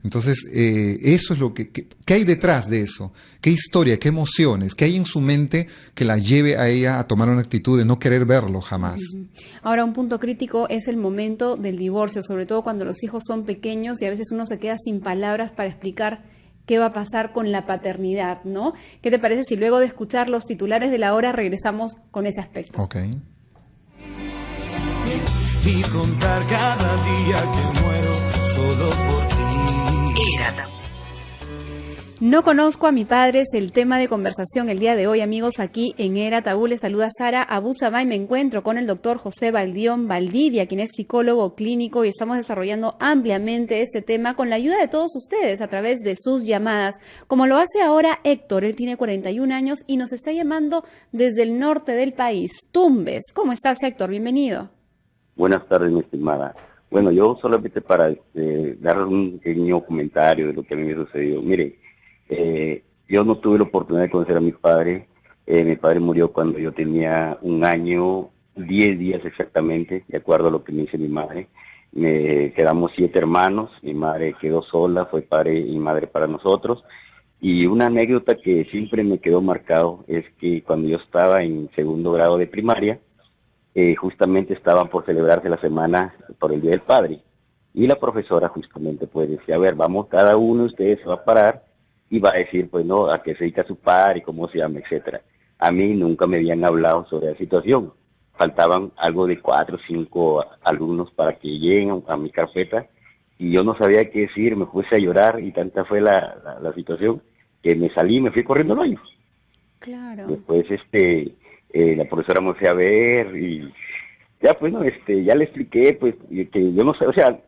Entonces, eso es lo ¿qué hay detrás de eso? ¿Qué historia, qué emociones, qué hay en su mente que la lleve a ella a tomar una actitud de no querer verlo jamás? Ahora, un punto crítico es el momento del divorcio, sobre todo cuando los hijos son pequeños y a veces uno se queda sin palabras para explicar qué va a pasar con la paternidad, ¿no? ¿Qué te parece si luego de escuchar los titulares de la hora regresamos con ese aspecto? Ok. Y contar cada día que muero solo por ti. No conozco a mi padre, es el tema de conversación el día de hoy, amigos, aquí en Era Tabú. Les saluda Sara Abu Sabah y me encuentro con el doctor José Baldión Valdivia, quien es psicólogo clínico, y estamos desarrollando ampliamente este tema con la ayuda de todos ustedes a través de sus llamadas, como lo hace ahora Héctor. Él tiene 41 años y nos está llamando desde el norte del país, Tumbes. ¿Cómo estás, Héctor? Bienvenido. Buenas tardes, mi estimada. Bueno, yo solamente para dar un pequeño comentario de lo que a mí me sucedió. Mire, yo no tuve la oportunidad de conocer a mi padre. Mi padre murió cuando yo tenía 1 año, 10 días exactamente, de acuerdo a lo que me dice mi madre. Quedamos 7 hermanos, mi madre quedó sola, fue padre y madre para nosotros. Y una anécdota que siempre me quedó marcado es que cuando yo estaba en 2º grado de primaria, justamente estaban por celebrarse la semana por el Día del Padre. Y la profesora justamente pues decía, a ver, vamos, cada uno de ustedes se va a parar y va a decir, pues no, a qué se dedica su padre, cómo se llama, etcétera. A mí nunca me habían hablado sobre la situación. Faltaban algo de 4 o 5 alumnos para que lleguen a mi carpeta y yo no sabía qué decir, me puse a llorar y tanta fue la situación que me salí y me fui corriendo al baño. Claro. Después la profesora me fue a ver y ya pues no, ya le expliqué pues que yo no sé, o sea,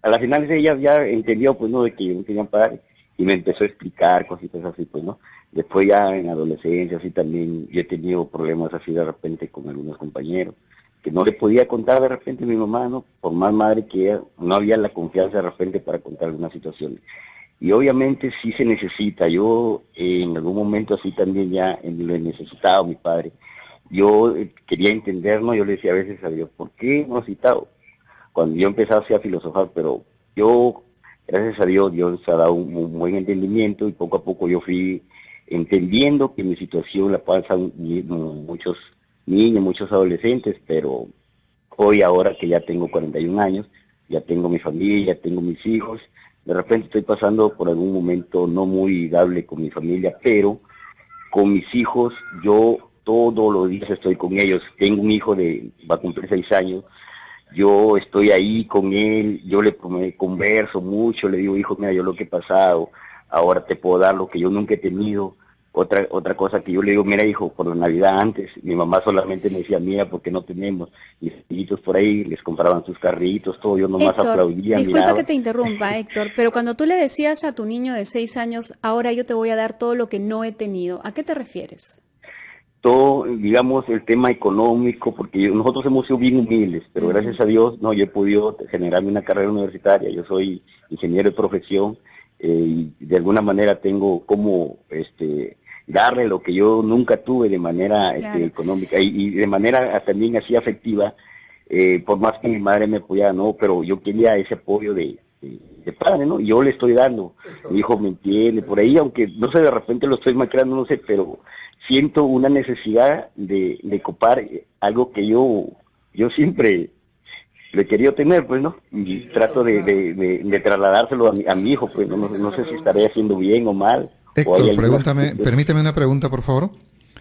a la final ella ya entendió pues no de que yo no tenía padre. Y me empezó a explicar cositas así, pues, ¿no? Después ya en adolescencia, así también, yo he tenido problemas así de repente con algunos compañeros, que no le podía contar de repente a mi mamá, ¿no? Por más madre que ella, no había la confianza de repente para contar algunas situaciones. Y obviamente sí se necesita, yo en algún momento así también ya lo he necesitado, mi padre. Yo quería entender, ¿no? Yo le decía a veces a Dios, ¿por qué no he citado? Cuando yo empezaba así a filosofar, pero yo... Gracias a Dios, Dios ha dado un buen entendimiento y poco a poco yo fui entendiendo que mi situación la pasan muchos niños, muchos adolescentes, pero hoy ahora que ya tengo 41 años, ya tengo mi familia, ya tengo mis hijos, de repente estoy pasando por algún momento no muy dable con mi familia, pero con mis hijos yo todos los días estoy con ellos. Tengo un hijo va a cumplir 6 años. Yo estoy ahí con él, yo le converso mucho, le digo, hijo, mira, yo lo que he pasado, ahora te puedo dar lo que yo nunca he tenido. Otra cosa que yo le digo, mira, hijo, por la Navidad antes, mi mamá solamente me decía, mira, porque no tenemos. Mis hijitos por ahí les compraban sus carritos, todo, yo nomás Héctor, aplaudía, disculpa miraba. que te interrumpa, Héctor, pero cuando tú le decías a tu niño de 6 años, ahora yo te voy a dar todo lo que no he tenido, ¿a qué te refieres? Todo, digamos, el tema económico, porque nosotros hemos sido bien humildes, pero gracias a Dios, no, yo he podido generarme una carrera universitaria, yo soy ingeniero de profesión, y de alguna manera tengo como, darle lo que yo nunca tuve de manera Claro. económica, y de manera también así afectiva, por más que mi madre me apoyara, no, pero yo quería ese apoyo de padre, ¿no? Y yo le estoy dando, mi hijo me entiende, por ahí, aunque no sé, de repente lo estoy macrando, no sé, pero siento una necesidad de copar algo que yo siempre le quería tener, pues, ¿no? Y trato de trasladárselo a mi hijo, pues, no sé si estaré haciendo bien o mal. Héctor, permíteme una pregunta, por favor.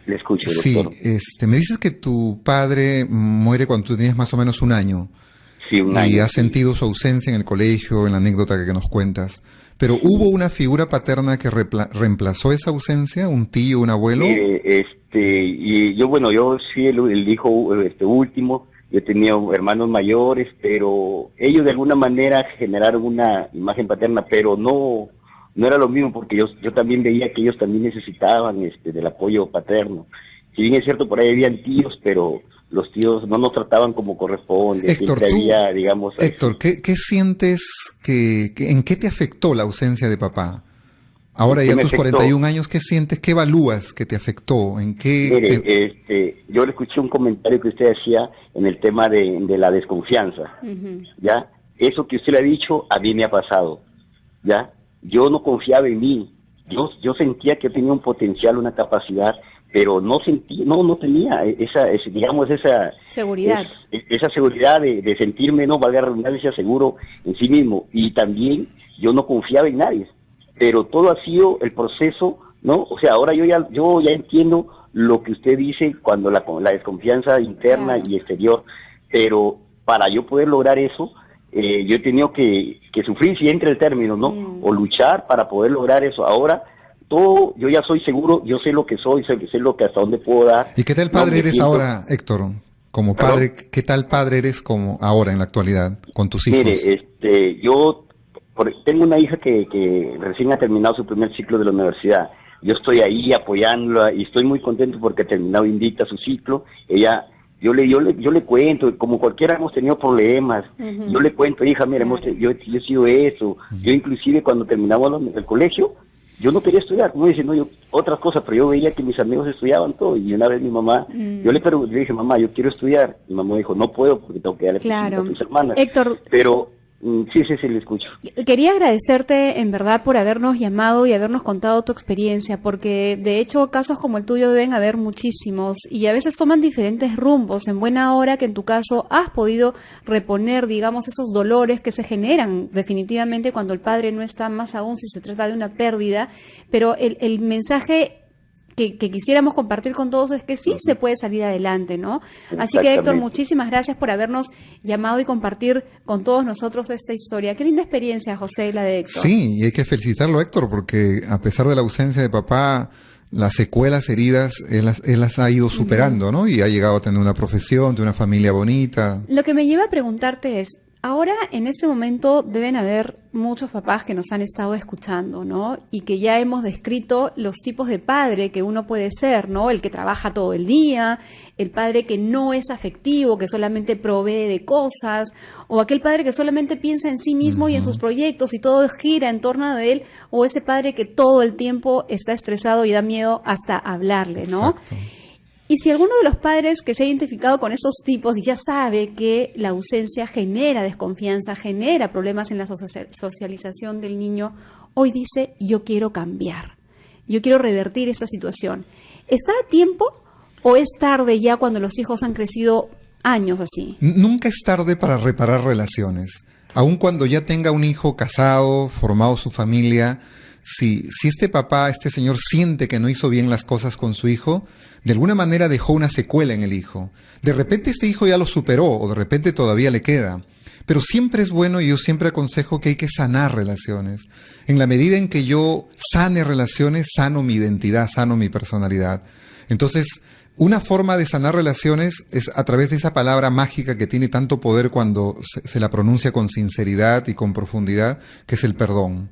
Le escucho, Sí, doctor. me dices que tu padre muere cuando tú tenías más o menos 1 año. Sí, 1 Y año. has sentido su ausencia en el colegio, en la anécdota que nos cuentas. Pero ¿hubo una figura paterna que reemplazó esa ausencia? ¿Un tío, un abuelo? Mire, y yo sí el hijo último, yo tenía hermanos mayores, pero ellos de alguna manera generaron una imagen paterna, pero no era lo mismo, porque yo también veía que ellos también necesitaban del apoyo paterno. Si bien es cierto, por ahí habían tíos, pero los tíos no nos trataban como corresponde. Héctor, siempre había, digamos... Héctor, ¿qué sientes, en qué te afectó la ausencia de papá? Ahora ya a tus 41 años, ¿qué sientes, qué evalúas que te afectó? ¿En qué? Mire, yo le escuché un comentario que usted hacía en el tema de la desconfianza, ¿ya? Eso que usted le ha dicho, a mí me ha pasado, ¿ya? Yo no confiaba en mí, yo sentía que tenía un potencial, una capacidad, pero no tenía esa seguridad. Esa seguridad de sentirme, no valga la redundancia, seguro en sí mismo. Y también yo no confiaba en nadie. Pero todo ha sido el proceso, ¿no? O sea, ahora yo ya entiendo lo que usted dice cuando la desconfianza interna y exterior. Pero para yo poder lograr eso, yo he tenido que sufrir, si entra el término, ¿no? O luchar para poder lograr eso. Ahora todo, yo ya soy seguro, yo sé lo que soy, sé lo que hasta dónde puedo dar. ¿Y qué tal padre eres ahora, Héctor? Como padre, ¿qué tal padre eres como ahora en la actualidad con tus hijos? Mire, yo tengo una hija que recién ha terminado su primer ciclo de la universidad. Yo estoy ahí apoyándola y estoy muy contento porque ha terminado invicta su ciclo. Ella, yo le cuento, como cualquiera hemos tenido problemas, yo le cuento, hija, mira, yo he sido eso. Yo inclusive cuando terminamos el colegio, yo no quería estudiar, como dicen, no, yo otras cosas, pero yo veía que mis amigos estudiaban todo, y una vez mi mamá, yo le dije, mamá, yo quiero estudiar, mi mamá dijo, no puedo porque tengo que darle a tus hermanas. Héctor, pero sí, le escucho. Quería agradecerte en verdad por habernos llamado y habernos contado tu experiencia, porque de hecho casos como el tuyo deben haber muchísimos y a veces toman diferentes rumbos. En buena hora que en tu caso has podido reponer, digamos, esos dolores que se generan definitivamente cuando el padre no está, más aún si se trata de una pérdida, pero el mensaje que quisiéramos compartir con todos es que sí se puede salir adelante, ¿no? Así que, Héctor, muchísimas gracias por habernos llamado y compartir con todos nosotros esta historia. Qué linda experiencia, José, la de Héctor. Sí, y hay que felicitarlo, Héctor, porque a pesar de la ausencia de papá, las secuelas, heridas, él las ha ido superando, ¿no? Y ha llegado a tener una profesión, de una familia bonita. Lo que me lleva a preguntarte es, ahora, en este momento, deben haber muchos papás que nos han estado escuchando, ¿no? Y que ya hemos descrito los tipos de padre que uno puede ser, ¿no? El que trabaja todo el día, el padre que no es afectivo, que solamente provee de cosas, o aquel padre que solamente piensa en sí mismo y en sus proyectos y todo gira en torno de él, o ese padre que todo el tiempo está estresado y da miedo hasta hablarle, ¿no? Exacto. Y si alguno de los padres que se ha identificado con esos tipos y ya sabe que la ausencia genera desconfianza, genera problemas en la socialización del niño, hoy dice, yo quiero cambiar, yo quiero revertir esta situación. ¿Está a tiempo o es tarde ya cuando los hijos han crecido años así? Nunca es tarde para reparar relaciones. Aun cuando ya tenga un hijo casado, formado su familia, si este papá, este señor siente que no hizo bien las cosas con su hijo, de alguna manera dejó una secuela en el hijo. De repente este hijo ya lo superó o de repente todavía le queda. Pero siempre es bueno y yo siempre aconsejo que hay que sanar relaciones. En la medida en que yo sane relaciones, sano mi identidad, sano mi personalidad. Entonces, una forma de sanar relaciones es a través de esa palabra mágica que tiene tanto poder cuando se la pronuncia con sinceridad y con profundidad, que es el perdón.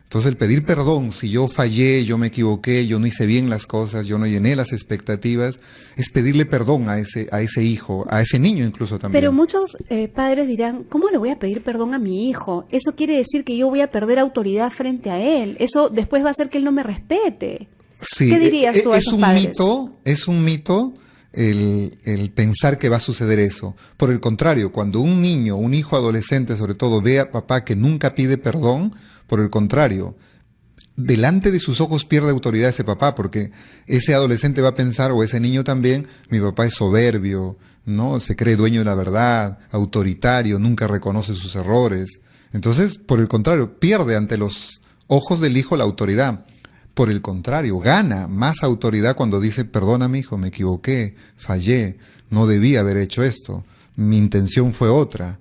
Entonces el pedir perdón, si yo fallé, yo me equivoqué, yo no hice bien las cosas, yo no llené las expectativas, es pedirle perdón a ese hijo, a ese niño incluso también. Pero muchos padres dirán, ¿cómo le voy a pedir perdón a mi hijo? Eso quiere decir que yo voy a perder autoridad frente a él. Eso después va a hacer que él no me respete. Sí, ¿qué dirías tú a esos padres? Es un mito el pensar que va a suceder eso. Por el contrario, cuando un niño, un hijo adolescente sobre todo, ve a papá que nunca pide perdón, por el contrario, delante de sus ojos pierde autoridad ese papá, porque ese adolescente va a pensar, o ese niño también, mi papá es soberbio, ¿no? Se cree dueño de la verdad, autoritario, nunca reconoce sus errores. Entonces, por el contrario, pierde ante los ojos del hijo la autoridad. Por el contrario, gana más autoridad cuando dice, perdóname hijo, me equivoqué, fallé, no debí haber hecho esto, mi intención fue otra.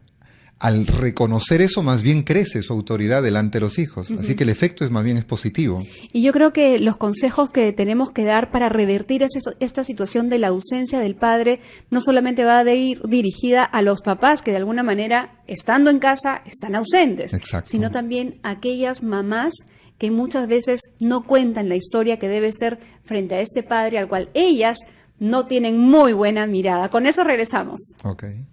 Al reconocer eso, más bien crece su autoridad delante de los hijos. Así que el efecto más bien es positivo. Y yo creo que los consejos que tenemos que dar para revertir esta situación de la ausencia del padre no solamente va a ir dirigida a los papás que de alguna manera, estando en casa, están ausentes, Exacto. sino también a aquellas mamás que muchas veces no cuentan la historia que debe ser frente a este padre al cual ellas no tienen muy buena mirada. Con eso regresamos. Okay.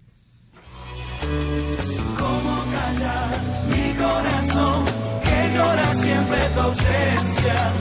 ¿Cómo callar mi corazón que llora siempre tu ausencia?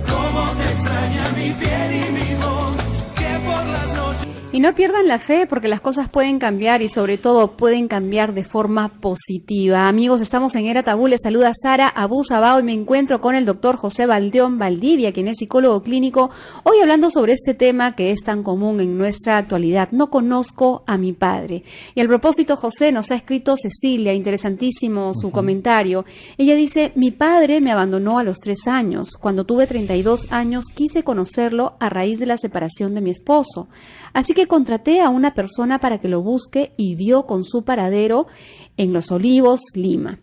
¿Cómo te extraña mi piel y mi voz que por las noches... Y no pierdan la fe porque las cosas pueden cambiar y sobre todo pueden cambiar de forma positiva. Amigos, estamos en Era Tabú. Les saluda Sara Abú Sabao y me encuentro con el doctor José Baldeón Valdivia, quien es psicólogo clínico, hoy hablando sobre este tema que es tan común en nuestra actualidad. No conozco a mi padre. Y al propósito, José, nos ha escrito Cecilia, interesantísimo su comentario. Ella dice, mi padre me abandonó a los 3 años. Cuando tuve 32 años quise conocerlo a raíz de la separación de mi esposo. Así que contraté a una persona para que lo busque y dio con su paradero en Los Olivos, Lima.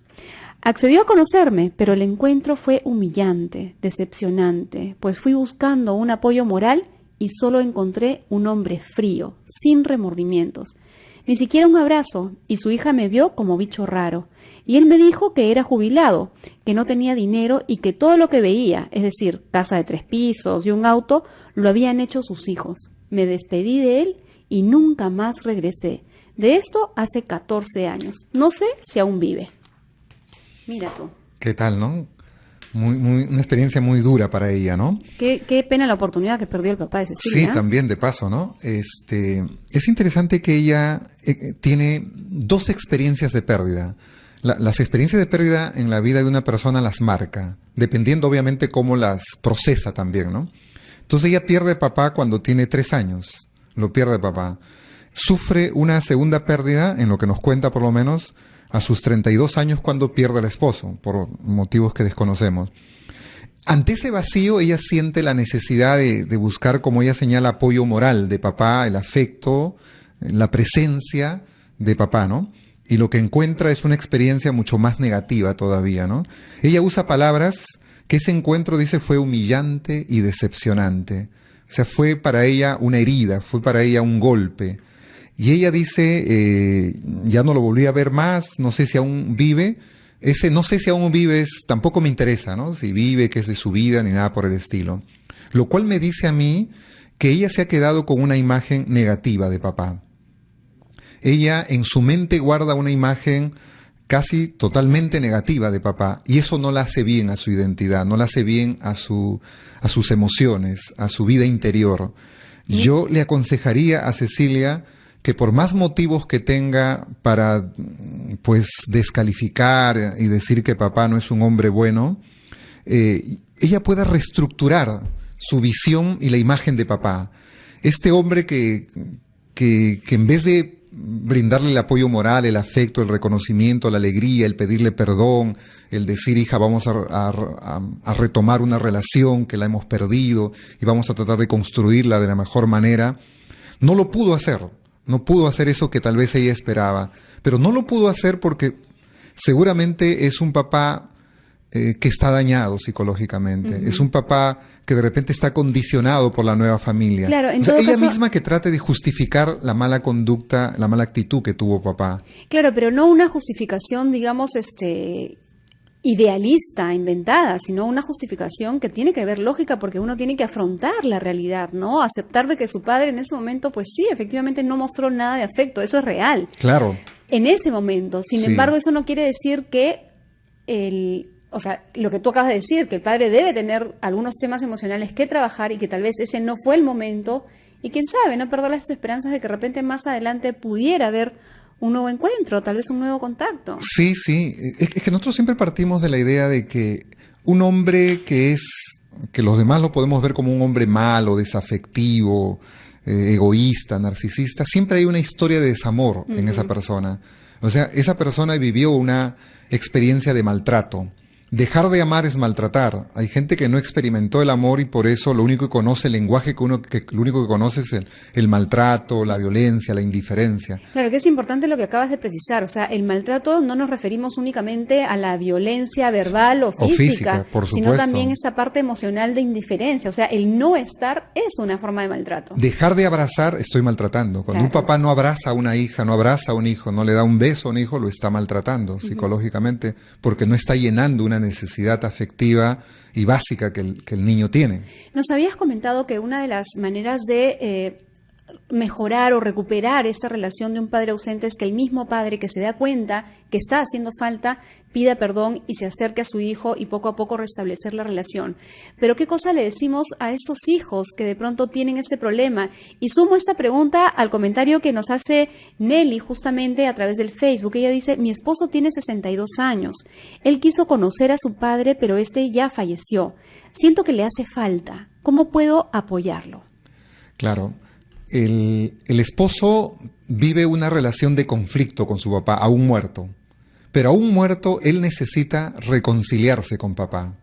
Accedió a conocerme, pero el encuentro fue humillante, decepcionante, pues fui buscando un apoyo moral y solo encontré un hombre frío, sin remordimientos. Ni siquiera un abrazo, y su hija me vio como bicho raro. Y él me dijo que era jubilado, que no tenía dinero y que todo lo que veía, es decir, casa de 3 pisos y un auto, lo habían hecho sus hijos. Me despedí de él y nunca más regresé. De esto hace 14 años. No sé si aún vive. Mira tú. ¿Qué tal, no? Una experiencia muy dura para ella, ¿no? Qué pena la oportunidad que perdió el papá de Cecilia. Sí, también de paso, ¿no? Es interesante que ella tiene 2 experiencias de pérdida. Las experiencias de pérdida en la vida de una persona las marca, dependiendo obviamente cómo las procesa también, ¿no? Entonces ella pierde papá cuando tiene 3 años, lo pierde papá. Sufre una segunda pérdida, en lo que nos cuenta por lo menos, a sus 32 años cuando pierde al esposo, por motivos que desconocemos. Ante ese vacío, ella siente la necesidad de buscar, como ella señala, apoyo moral de papá, el afecto, la presencia de papá, ¿no? Y lo que encuentra es una experiencia mucho más negativa todavía, ¿no? Ella usa palabras que ese encuentro, dice, fue humillante y decepcionante. O sea, fue para ella una herida, fue para ella un golpe. Y ella dice, ya no lo volví a ver más, no sé si aún vive. Ese no sé si aún vive tampoco me interesa, ¿no? Si vive, qué es de su vida, ni nada por el estilo. Lo cual me dice a mí que ella se ha quedado con una imagen negativa de papá. Ella en su mente guarda una imagen casi totalmente negativa de papá, y eso no la hace bien a su identidad, no la hace bien a sus emociones, a su vida interior. Yo le aconsejaría a Cecilia que por más motivos que tenga para, pues, descalificar y decir que papá no es un hombre bueno, ella pueda reestructurar su visión y la imagen de papá. Este hombre que en vez de brindarle el apoyo moral, el afecto, el reconocimiento, la alegría, el pedirle perdón, el decir, hija, vamos a retomar una relación que la hemos perdido y vamos a tratar de construirla de la mejor manera, no lo pudo hacer. No pudo hacer eso que tal vez ella esperaba, pero no lo pudo hacer porque seguramente es un papá que está dañado psicológicamente. Uh-huh. Es un papá que de repente está condicionado por la nueva familia. Claro, en todo caso, ella misma que trate de justificar la mala conducta, la mala actitud que tuvo papá. Claro, pero no una justificación, digamos, idealista, inventada, sino una justificación que tiene que ver lógica, porque uno tiene que afrontar la realidad, ¿no? Aceptar de que su padre en ese momento, pues sí, efectivamente no mostró nada de afecto, eso es real. Claro. En ese momento, sin embargo, eso no quiere decir que o sea, lo que tú acabas de decir, que el padre debe tener algunos temas emocionales que trabajar y que tal vez ese no fue el momento, y quién sabe, no perder las esperanzas de que de repente más adelante pudiera haber un nuevo encuentro, tal vez un nuevo contacto. Sí, sí. Es que nosotros siempre partimos de la idea de que un hombre que los demás lo podemos ver como un hombre malo, desafectivo, egoísta, narcisista, siempre hay una historia de desamor en esa persona. O sea, esa persona vivió una experiencia de maltrato. Dejar de amar es maltratar. Hay gente que no experimentó el amor y por eso lo único que conoce, el lenguaje lo único que conoce es el maltrato, la violencia, la indiferencia. Claro, que es importante lo que acabas de precisar. O sea, el maltrato no nos referimos únicamente a la violencia verbal o física, por supuesto, sino también esa parte emocional de indiferencia. O sea, el no estar es una forma de maltrato. Dejar de abrazar, estoy maltratando. Cuando un papá no abraza a una hija, no abraza a un hijo, no le da un beso a un hijo, lo está maltratando psicológicamente, porque no está llenando una necesidad afectiva y básica que el niño tiene. Nos habías comentado que una de las maneras de mejorar o recuperar esta relación de un padre ausente es que el mismo padre que se da cuenta que está haciendo falta pida perdón y se acerque a su hijo y poco a poco restablecer la relación. Pero ¿qué cosa le decimos a estos hijos que de pronto tienen este problema? Y sumo esta pregunta al comentario que nos hace Nelly justamente a través del Facebook. Ella dice, mi esposo tiene 62 años. Él quiso conocer a su padre, pero este ya falleció. Siento que le hace falta. ¿Cómo puedo apoyarlo? Claro. El esposo vive una relación de conflicto con su papá, aún muerto. Pero aún muerto, él necesita reconciliarse con papá.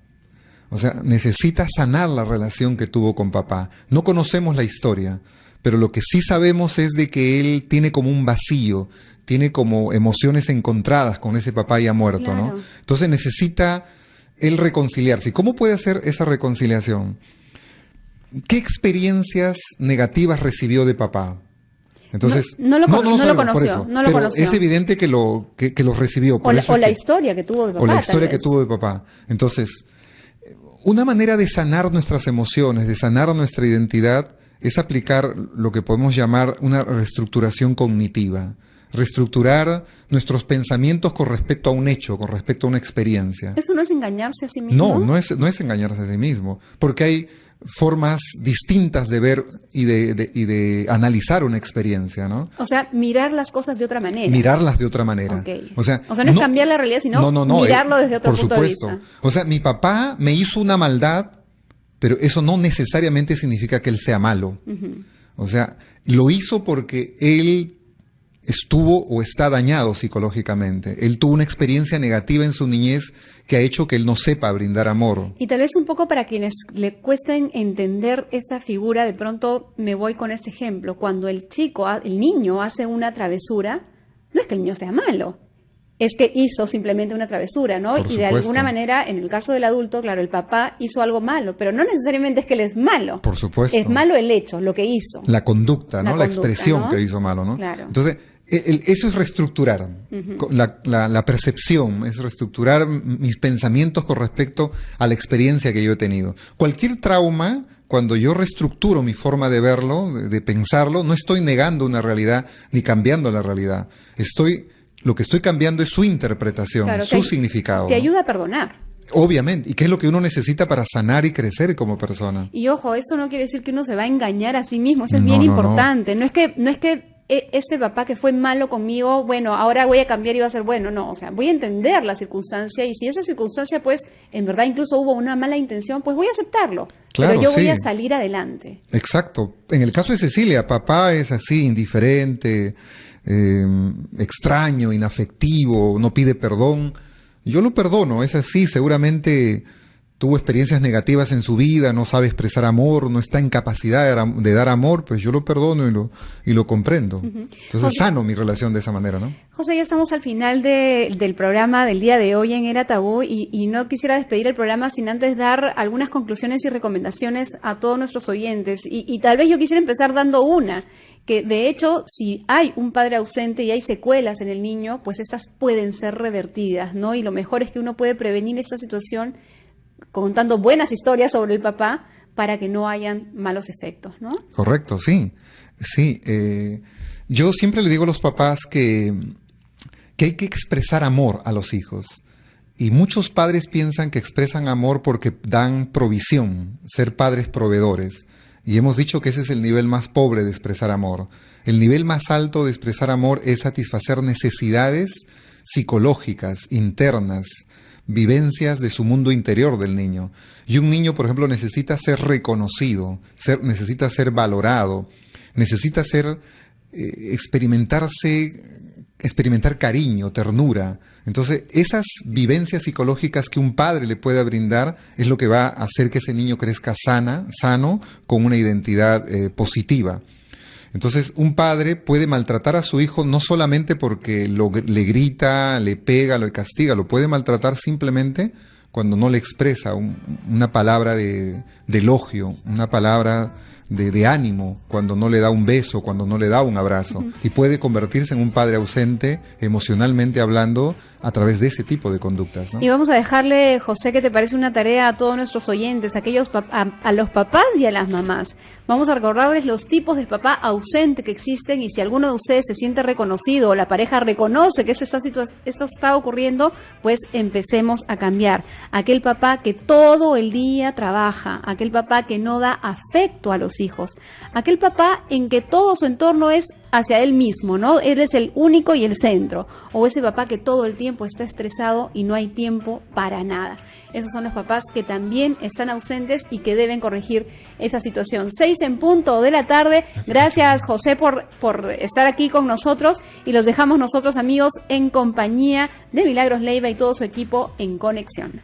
O sea, necesita sanar la relación que tuvo con papá. No conocemos la historia, pero lo que sí sabemos es de que él tiene como un vacío, tiene como emociones encontradas con ese papá ya muerto, Claro. ¿no? Entonces necesita él reconciliarse. ¿Y cómo puede hacer esa reconciliación? ¿Qué experiencias negativas recibió de papá? Entonces, No lo sabemos, por conoció, eso. no lo Pero conoció. es evidente que lo recibió. Por eso O es la que- historia que tuvo de papá. o la tal historia que vez. tuvo de papá. Entonces, una manera de sanar nuestras emociones, de sanar nuestra identidad, es aplicar lo que podemos llamar una reestructuración cognitiva. Reestructurar nuestros pensamientos con respecto a un hecho, con respecto a una experiencia. ¿Eso no es engañarse a sí mismo? No es engañarse a sí mismo, porque hay formas distintas de ver y de analizar una experiencia, ¿no? O sea, mirar las cosas de otra manera. Mirarlas de otra manera. Ok. O sea, no es cambiar la realidad, sino mirarlo desde otro por punto supuesto. de vista. O sea, mi papá me hizo una maldad, pero eso no necesariamente significa que él sea malo. O sea, lo hizo porque él estuvo o está dañado psicológicamente. Él tuvo una experiencia negativa en su niñez que ha hecho que él no sepa brindar amor. Y tal vez un poco para quienes le cuesten entender esa figura, de pronto me voy con ese ejemplo. Cuando el niño hace una travesura, no es que el niño sea malo, es que hizo simplemente una travesura, ¿no? Por Y de supuesto. alguna manera, en el caso del adulto, claro, el papá hizo algo malo, pero no necesariamente es que él es malo. Por supuesto. Es malo el hecho, lo que hizo. La conducta, ¿no? La conducta, expresión ¿no? que hizo malo, ¿no? Claro. Entonces, eso es reestructurar. La percepción, es reestructurar mis pensamientos con respecto a la experiencia que yo he tenido. Cualquier trauma, cuando yo reestructuro mi forma de verlo, de pensarlo, no estoy negando una realidad ni cambiando la realidad. Lo que estoy cambiando es su interpretación, Claro, su significado. Te ¿no? ayuda a perdonar. Obviamente. ¿Y qué es lo que uno necesita para sanar y crecer como persona? Y ojo, esto no quiere decir que uno se va a engañar a sí mismo, eso es No, bien no, importante. No es que este papá que fue malo conmigo, bueno, ahora voy a cambiar y va a ser bueno. No, o sea, voy a entender la circunstancia y si esa circunstancia, pues, en verdad incluso hubo una mala intención, pues voy a aceptarlo. Claro, pero yo voy sí. a salir adelante. Exacto. En el caso de Cecilia, papá es así, indiferente, extraño, inafectivo, no pide perdón. Yo lo perdono, es así, seguramente tuvo experiencias negativas en su vida, no sabe expresar amor, no está en capacidad de dar amor, pues yo lo perdono y lo comprendo. Entonces sano mi relación de esa manera, ¿no? José, ya estamos al final del programa del día de hoy en Era Tabú y no quisiera despedir el programa sin antes dar algunas conclusiones y recomendaciones a todos nuestros oyentes. Y tal vez yo quisiera empezar dando una, que de hecho si hay un padre ausente y hay secuelas en el niño, pues esas pueden ser revertidas, ¿no? Y lo mejor es que uno puede prevenir esta situación contando buenas historias sobre el papá para que no hayan malos efectos, ¿no? Correcto, sí. Sí. Yo siempre le digo a los papás que hay que expresar amor a los hijos. Y muchos padres piensan que expresan amor porque dan provisión, ser padres proveedores. Y hemos dicho que ese es el nivel más pobre de expresar amor. El nivel más alto de expresar amor es satisfacer necesidades psicológicas, internas, vivencias de su mundo interior del niño. Y un niño, por ejemplo, necesita ser reconocido, necesita ser valorado, necesita experimentar cariño, ternura. Entonces, esas vivencias psicológicas que un padre le pueda brindar es lo que va a hacer que ese niño crezca sano, con una identidad positiva. Entonces, un padre puede maltratar a su hijo no solamente porque le grita, le pega, lo castiga, lo puede maltratar simplemente cuando no le expresa una palabra de elogio, una palabra de ánimo, cuando no le da un beso, cuando no le da un abrazo. Y puede convertirse en un padre ausente, emocionalmente hablando, a través de ese tipo de conductas, ¿no? Y vamos a dejarle, José, ¿qué te parece una tarea a todos nuestros oyentes, a los papás y a las mamás? Vamos a recordarles los tipos de papá ausente que existen y si alguno de ustedes se siente reconocido o la pareja reconoce que esto está ocurriendo, pues empecemos a cambiar. Aquel papá que todo el día trabaja, aquel papá que no da afecto a los hijos, aquel papá en que todo su entorno es hacia él mismo, ¿no? Él es el único y el centro. O ese papá que todo el tiempo está estresado y no hay tiempo para nada. Esos son los papás que también están ausentes y que deben corregir esa situación. 6:00 p.m. Gracias, José, por estar aquí con nosotros y los dejamos nosotros, amigos, en compañía de Milagros Leiva y todo su equipo en Conexión.